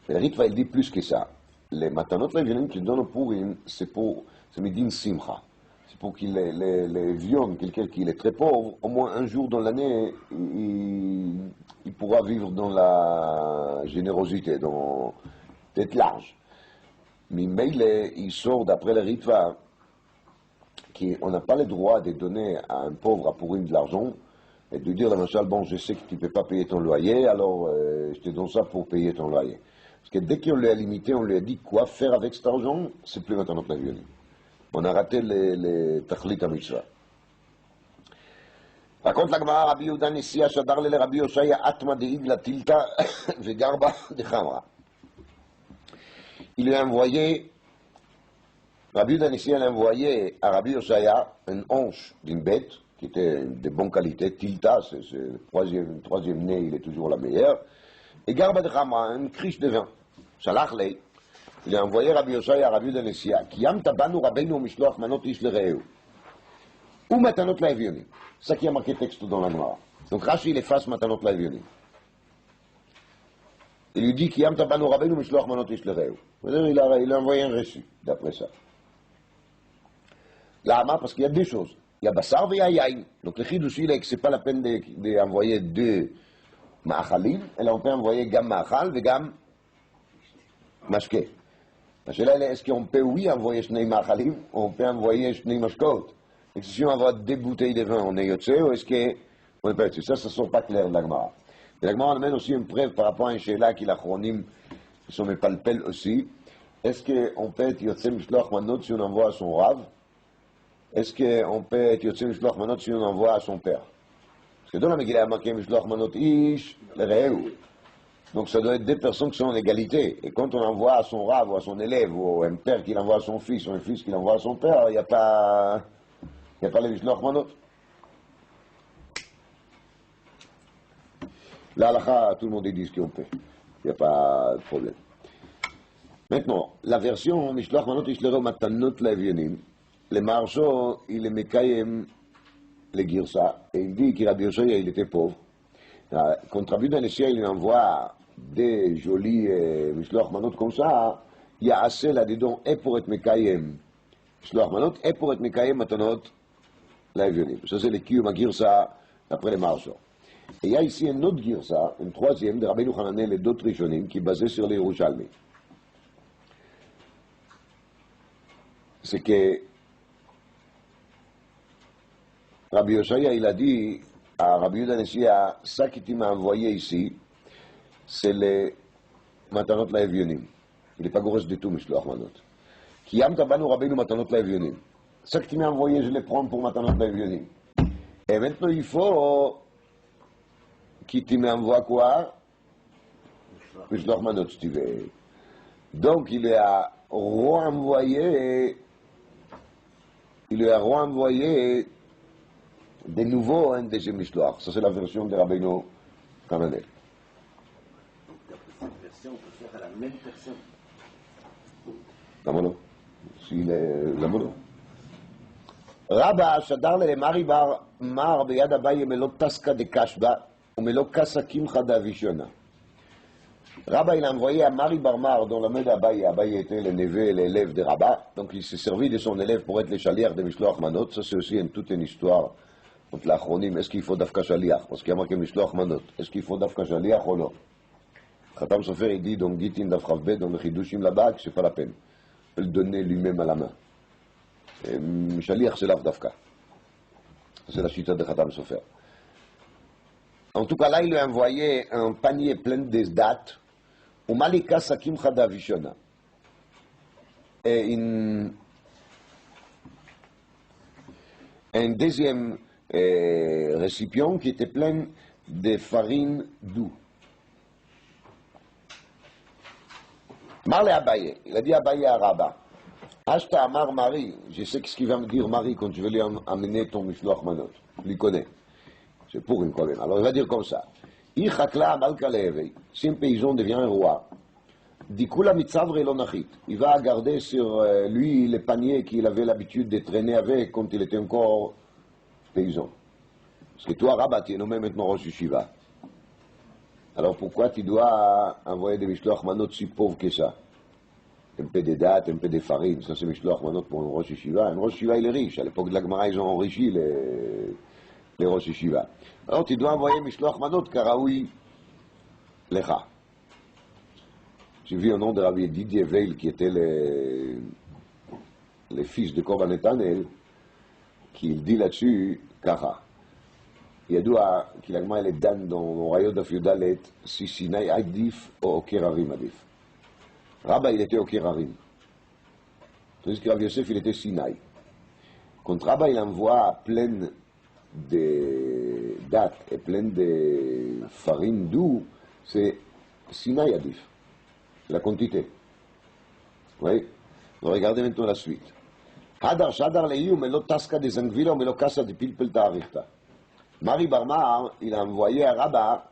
Mais le Ritva il dit plus que ça. Les Matanot Lavionim qui donnent au Purim, c'est Midin Simcha. C'est pour qu'il les viande, quelqu'un qui est très pauvre, au moins un jour dans l'année, il pourra vivre dans la générosité, dans d'être large. Mais il sort d'après le Ritva qu'on n'a pas le droit de donner à un pauvre à Purim de l'argent et de dire à Machal, bon, je sais que tu ne peux pas payer ton loyer, alors je te donne ça pour payer ton loyer. Parce que dès qu'on lui a limité, on lui a dit quoi faire avec cet argent, c'est plus maintenant que la vie. On a raté les Tachlit HaMitzvah. raconte la Gemara, Rabbi Yehuda Nessia shadar le Rabbi Yoshaya atma de'id la tilta vegarba de Chamra. Il lui a envoyé, Rabbi Yehuda Nessia l'a envoyé à Rabbi Yoshaya une hanche d'une bête qui était de bonne qualité, tilta, c'est le troisième nez, il est toujours la meilleure, et garba de Chamra, une criche de vin. Shalach lei. Il a envoyé Rabbi Yoshaya à Rabbi Yehuda Nessia, qui yam tabanu rabbeinu mishloach manot ish lereu. Ou matanot laevionim. C'est ça qui a marqué texte dans la Gemara. Donc Rashi, il efface matanot laevionim. Il lui dit, qui yam tabanu rabbeinu mishloach manot ish lereu. Il a envoyé un reçu, d'après ça. Lama, parce qu'il y a deux choses. Il y a Bassar et il y a Yain. Donc le Chidush, il est que c'est pas la peine d'envoyer deux Ma'achalim, et on peut envoyer Gam Ma'achal et Gam Mashke. La question est, est-ce qu'on peut, oui, envoyer Shnei Ma'achalim, ou on peut envoyer Shnei Mashkot? Et si on envoie deux bouteilles de vin, on est Yotse, ou est-ce qu'on peut être ça? Ça ne sort pas clair de la Gemara. Et la Gemara amène aussi une preuve par rapport à un Sheila qui l'achronim, qui sont mes palpels aussi. Est-ce qu'on peut être Yotse Mishloach Manot si on envoie à son Rav? Est-ce qu'on peut être Yotse Mishloach Manot si on envoie à son père? Parce que dans la Megillah, il y a marqué Mishloach Manot Ish, le Reu. Donc ça doit être deux personnes qui sont en égalité. Et quand on envoie à son Rav ou à son élève, ou un père qui l'envoie à son fils, ou un fils qui l'envoie à son père, il n'y a pas les Mishloach Manot. Là, là, tout le monde dit ce qu'on peut. Il n'y a pas de problème. Maintenant, la version Mishloach Manot Ish Lereu Matanot Laevionim, le marchand, il est Mekayem le Girsa, et il dit que Rabbi Yoshaya, il était pauvre. Quand Rabbi Yehuda Nessia, il lui envoie des jolis Mishloach Manot comme ça, il y a assez là-dedans, et pour être Mekayem Mishloach Manot, et pour être Mekayem Matanot Laevionim. Ça, c'est le Kiyum Girsa d'après les marchands. Et il y a ici une autre Girsa, une troisième, de Rabbi Hananel et d'autres Rishonim, qui est basée sur les Yerushalmi. C'est que Rabbi Yoshaya, il a dit à Rabbi Yehuda Nessia, ça que tu m'as envoyé ici, c'est les Matanot Laevionim. Il n'est pas gros du tout, Mishloach Manot. Ki yam tabanu rabbeinu Matanot Laevionim. Ça que tu m'as envoyé, je les prends pour Matanot Bevionim. Et maintenant, il faut que tu m'envoies quoi? Mishloach Manot, si tu veux. Donc, il lui a renvoyé de nouveau un deuxième Mishloach. Ça, c'est la version de Rabbeinu Hananel. Cette version, on peut faire à la même personne. למה לא? למה לא? רבא שדר למרי בר מר ביד אביי מלא טסקה דקשבא ומלא קסה קמחא דאבישונה. Rabba, il a envoyé à Mari Barmar, dont le maître Abaye. Abaye était le neveu et l'élève de Rabba, donc il s'est servi de son élève pour être le chaliach de Mishloach Manot. Ça, c'est aussi toute une histoire entre l'achronim. Est-ce qu'il faut d'afka chaliach? Parce qu'il y a marqué Mishloach Manot. Est-ce qu'il faut d'afka chaliach ou non? Khatam Sofer, il dit, donc, Gitin d'Afravbe, dans le Chidushim là-bas, que c'est pas la peine. Il peut le donner lui-même à la main. Chaliach, c'est l'Afdafka. C'est la chita de Khatam Sofer. En tout cas, là, il lui a envoyé un panier plein de dates. Malika Sakim Khadavishona. Et un deuxième récipient qui était plein de farine douce. Marle Abaye, il a dit Abaye à Rabba. Ashta Amar Marie, je sais ce qu'il va me dire Marie quand je vais lui amener ton Mishloach Manot. Je lui connais. C'est pour une colonne. Alors il va dire comme ça. Si un paysan devient un roi, il va garder sur lui les paniers qu'il avait l'habitude de traîner avec quand il était encore paysan. Parce que toi, Rabat, tu es nommé maintenant Rosh Yeshiva. Alors pourquoi tu dois envoyer des Mishloach Manot si pauvres que ça? Un peu de dattes, un peu de farine, ça c'est Mishloach Manot pour un Rosh Yeshiva. Un Rosh Yeshiva il est riche. À l'époque de la Gemara, ils ont enrichi les Rosh Yeshiva. Alors tu dois envoyer Mishloach Manot Karaoui Lecha. J'ai vu un nom de Rabbi Didier Veil qui était le fils de Korban Netanel, qui dit là-dessus Kara. ידוע כי לגמרי לדן דון דף י"ד si Sinaï עדיף או עוקר הרים עדיף. Rabba il était עוקר הרים. Tandis que Rav Yosef il était Sinaï. Quand Rabba il envoie plein de dattes et plein de farine douce, c'est Sinaï adif, la quantité. Oui. Donc regardez maintenant la suite. Hadar shadar leïu melo taska de zangvila melo kasa de pilpel ta'arichta. Mari Barmar, il a envoyé à Rabba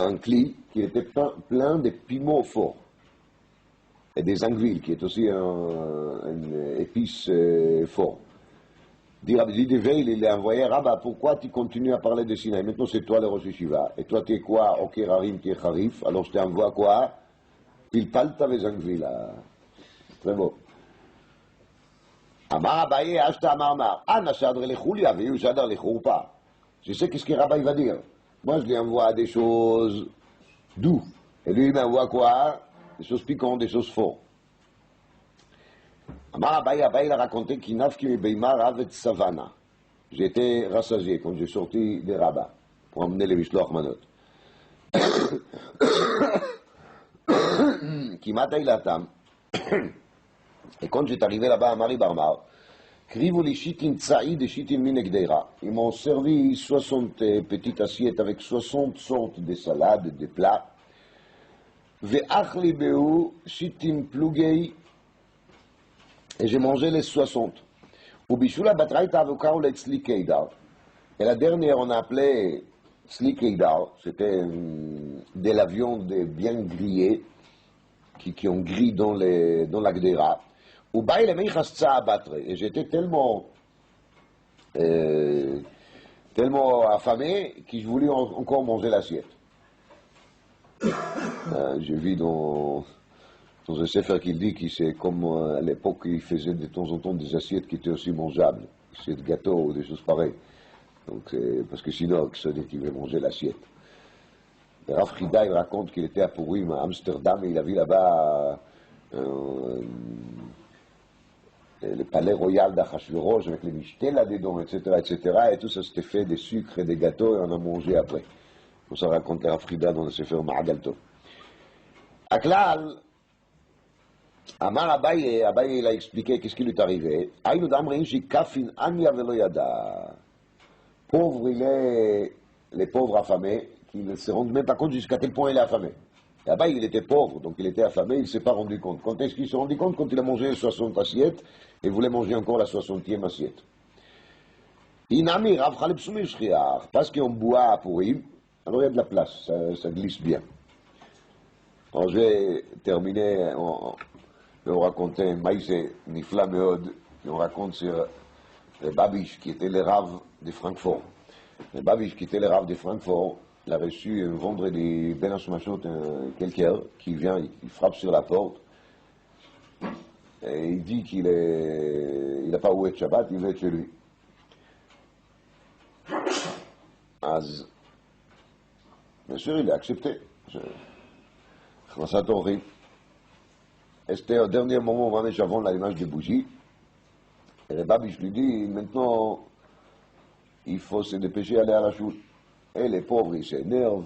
un cli qui était plein de piments forts et des anguilles, qui est aussi une épice fort. Dit Rabbi de Veil, il a envoyé à Rabba, pourquoi tu continues à parler de Sinaï? Maintenant c'est toi le Rosh Yeshiva. Et toi tu es quoi? Ok, Harim, tu es Harif. Alors je t'envoie quoi? Il palta les anguilles là. Très beau. Amar Abaye, Ashta Amar, Anna Shadre Lechulia, Viu Shadre Lechoupa. Je sais qu'est-ce que Rabbi va dire. Moi, je lui envoie des choses douces. Et lui, il m'envoie quoi? Des choses piquantes, des choses fortes. Amar Abaye, Abaye a raconté qu'il n'a qu'une Beimar avec Savana. J'étais rassasié quand j'ai sorti des Rabba pour emmener les Mishloach Manot. Qui m'a taillé la table. Et quand j'étais arrivé là-bas à Mari Barmar, ils m'ont servi 60 petites assiettes avec 60 sortes de salades, de plats. Et j'ai mangé les 60. Et la dernière, on a appelé Tzli Keidar, c'était de la viande bien grillée, qui ont grillé dans la Gdera. Et j'étais tellement affamé que je voulais encore manger l'assiette. J'ai vu dans un sefer qu'il dit que c'est comme à l'époque il faisait de temps en temps des assiettes qui étaient aussi mangeables, assiettes de gâteaux ou des choses pareilles. Donc parce que sinon ça veut dire qu'il voulait manger l'assiette. Rav Frida il raconte qu'il était à Purim à Amsterdam et il a vu là-bas le palais royal d'Achashverosh avec les michtés là-dedans, etc., etc. Et tout ça c'était fait des sucres et des gâteaux et on a mangé après. On s'en raconte la Frida dans le Sefer Ma'agalto. Aklal, Amar Abaye, Abaye il a expliqué qu'est-ce qui lui est arrivé. Aïnou d'Amrin, j'ai kafin anya velo yada. Pauvre, les pauvres affamés, qui ne se rendent même pas compte jusqu'à quel point il est affamé. Et Abaye, il était pauvre, donc il était affamé, il ne s'est pas rendu compte. Quand est-ce qu'il s'est rendu compte? Quand il a mangé 60 assiettes, et voulait manger encore la 60e assiette. Inami, Rav Chaleb Soumé Shriar, parce qu'on boit à Pourim, alors il y a de la place, ça glisse bien. Alors je vais terminer, on racontait un maïs nifla meod, on raconte sur le Babish qui était le Rav de Francfort. Le Babish qui était le Rav de Francfort, il a reçu un vendredi Ben Hashmashot, quelqu'un qui vient, il frappe sur la porte, et il dit qu'il n'a pas où être Shabbat, il veut être chez lui. Az, bien sûr, il a accepté. Et c'était au dernier moment, on va mettre avant l'allumage des bougies. Et le Babish lui dit, maintenant, il faut se dépêcher d'aller à la choule. Et les pauvres, ils s'énervent.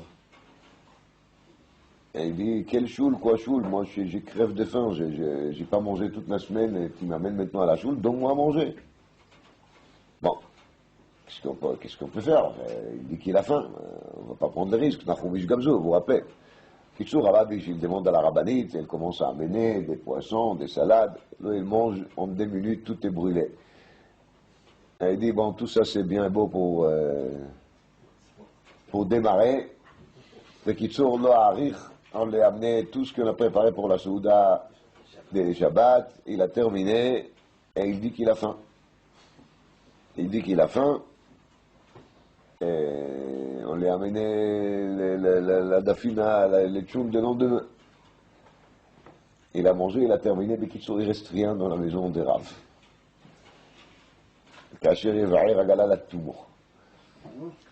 Et il dit, quelle choule, quoi choule? Moi, j'ai crève de faim, j'ai pas mangé toute la semaine, et tu m'amènes maintenant à la choule, donne-moi à manger. Bon, qu'est-ce qu'on peut faire? Il dit qu'il a faim, on va pas prendre le risque, Nachouvish Gamzo, vous vous rappelez. Kitsour, Rababish, il demande à la rabbinite, elle commence à amener des poissons, des salades, là, il mange en 2 minutes, tout est brûlé. Et il dit, bon, tout ça c'est bien beau pour démarrer. Le Kitsour, là, Arich, on lui a amené tout ce qu'on a préparé pour la Souda des Shabbat, il a terminé, et il dit qu'il a faim. Il dit qu'il a faim, et on lui a amené la dafina, les tchoum de lendemain. Il a mangé, il a terminé, mais qu'il ne reste rien dans la maison des Rav.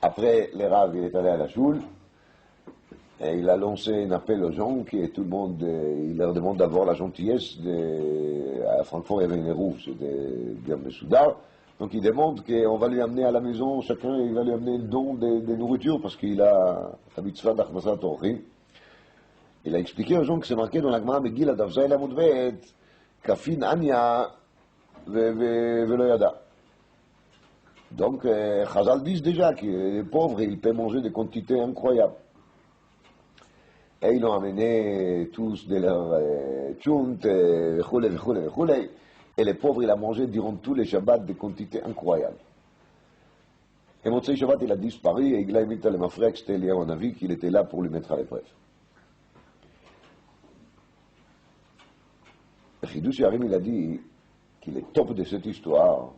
Après, les Rav, il est allé à la choule, et il a lancé un appel aux gens, qui tout le monde, il leur demande d'avoir la gentillesse. À Francfort, il y avait une roue, c'était bien Mesouda. Donc il demande qu'on va lui amener à la maison, chacun, il va lui amener le don des nourritures, parce qu'il a la mitzvah d'Achmasat Orchim. Il a expliqué aux gens que c'est marqué dans la Gemara Megillah Davzai la Moudvet, Kafin Anya Velo Yada. Donc, Chazal disent déjà que les pauvres, ils peuvent manger des quantités incroyables. Et ils ont amené tous de leur tchunt, et les pauvres, il a mangé durant tous les Shabbats des quantités incroyables. Et Motzei Shabbat, il a disparu, et il a invité le Mafrek, c'était Eliyahu Hanavi, qu'il était là pour lui mettre à l'épreuve. Le Chidush Yarim, il a dit qu'il est top de cette histoire,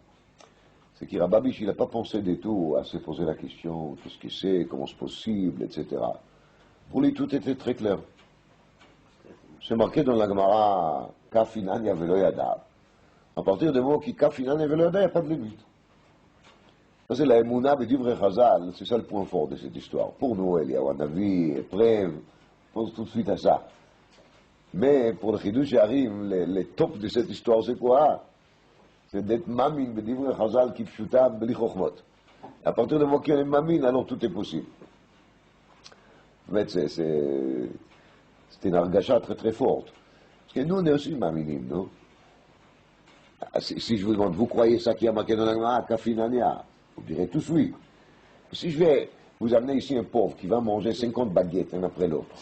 c'est que Rababish, il n'a pas pensé du tout à se poser la question, qu'est-ce que c'est, comment c'est possible, etc. Pour lui, tout était très clair. C'est marqué dans la Gemara, Kafinan Yavelo Yada. À partir du mot qui Kafinan Yavelo Yada, il n'y a pas de limite. Ça, c'est la Emouna B'divrei Chazal, c'est ça le point fort de cette histoire. Pour nous, Eliyahu Hanavi, Epreuve, on pense tout de suite à ça. Mais pour le Chidush Yarim, le top de cette histoire, c'est quoi? C'est d'être Mamin B'divrei Chazal qui pshutam b'li chokhmot. À partir du moment qu'on est Mamin, alors tout est possible. En fait, c'est une argacha très très forte. Parce que nous, on est aussi Maminim, non? Si je vous demande, vous croyez ça qui a marqué dans la Gemara, Kafinania? Vous direz tous oui. Si je vais vous amener ici un pauvre qui va manger 50 baguettes un après l'autre,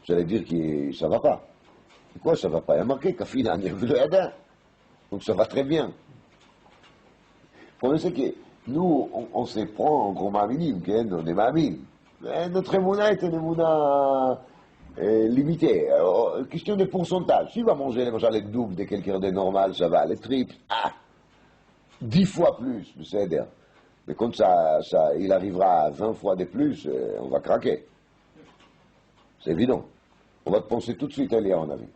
vous allez dire que ça va pas. Pourquoi ça va pas? Il y a marqué Kafinania, donc ça va très bien. Le problème, c'est que nous, on se prend en gros Maminim, on est Mamin. Notre émouna est une émouna limitée. Alors, question de pourcentage. S'il va manger le double de quelqu'un de normal, ça va. Le triple, 10 fois plus, c'est-à-dire. Mais quand il arrivera à 20 fois de plus, on va craquer. C'est évident. On va te penser tout de suite à Eliyahu Hanavi.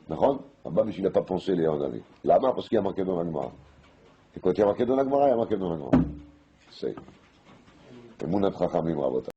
D'accord? Il n'a pas pensé à Eliyahu Hanavi. Là-bas, parce qu'il y a marqué dans la Gemara. Et quand il y a marqué dans la Gemara, il y a marqué dans la Gemara. C'est. אמונת חכמים רבותיי.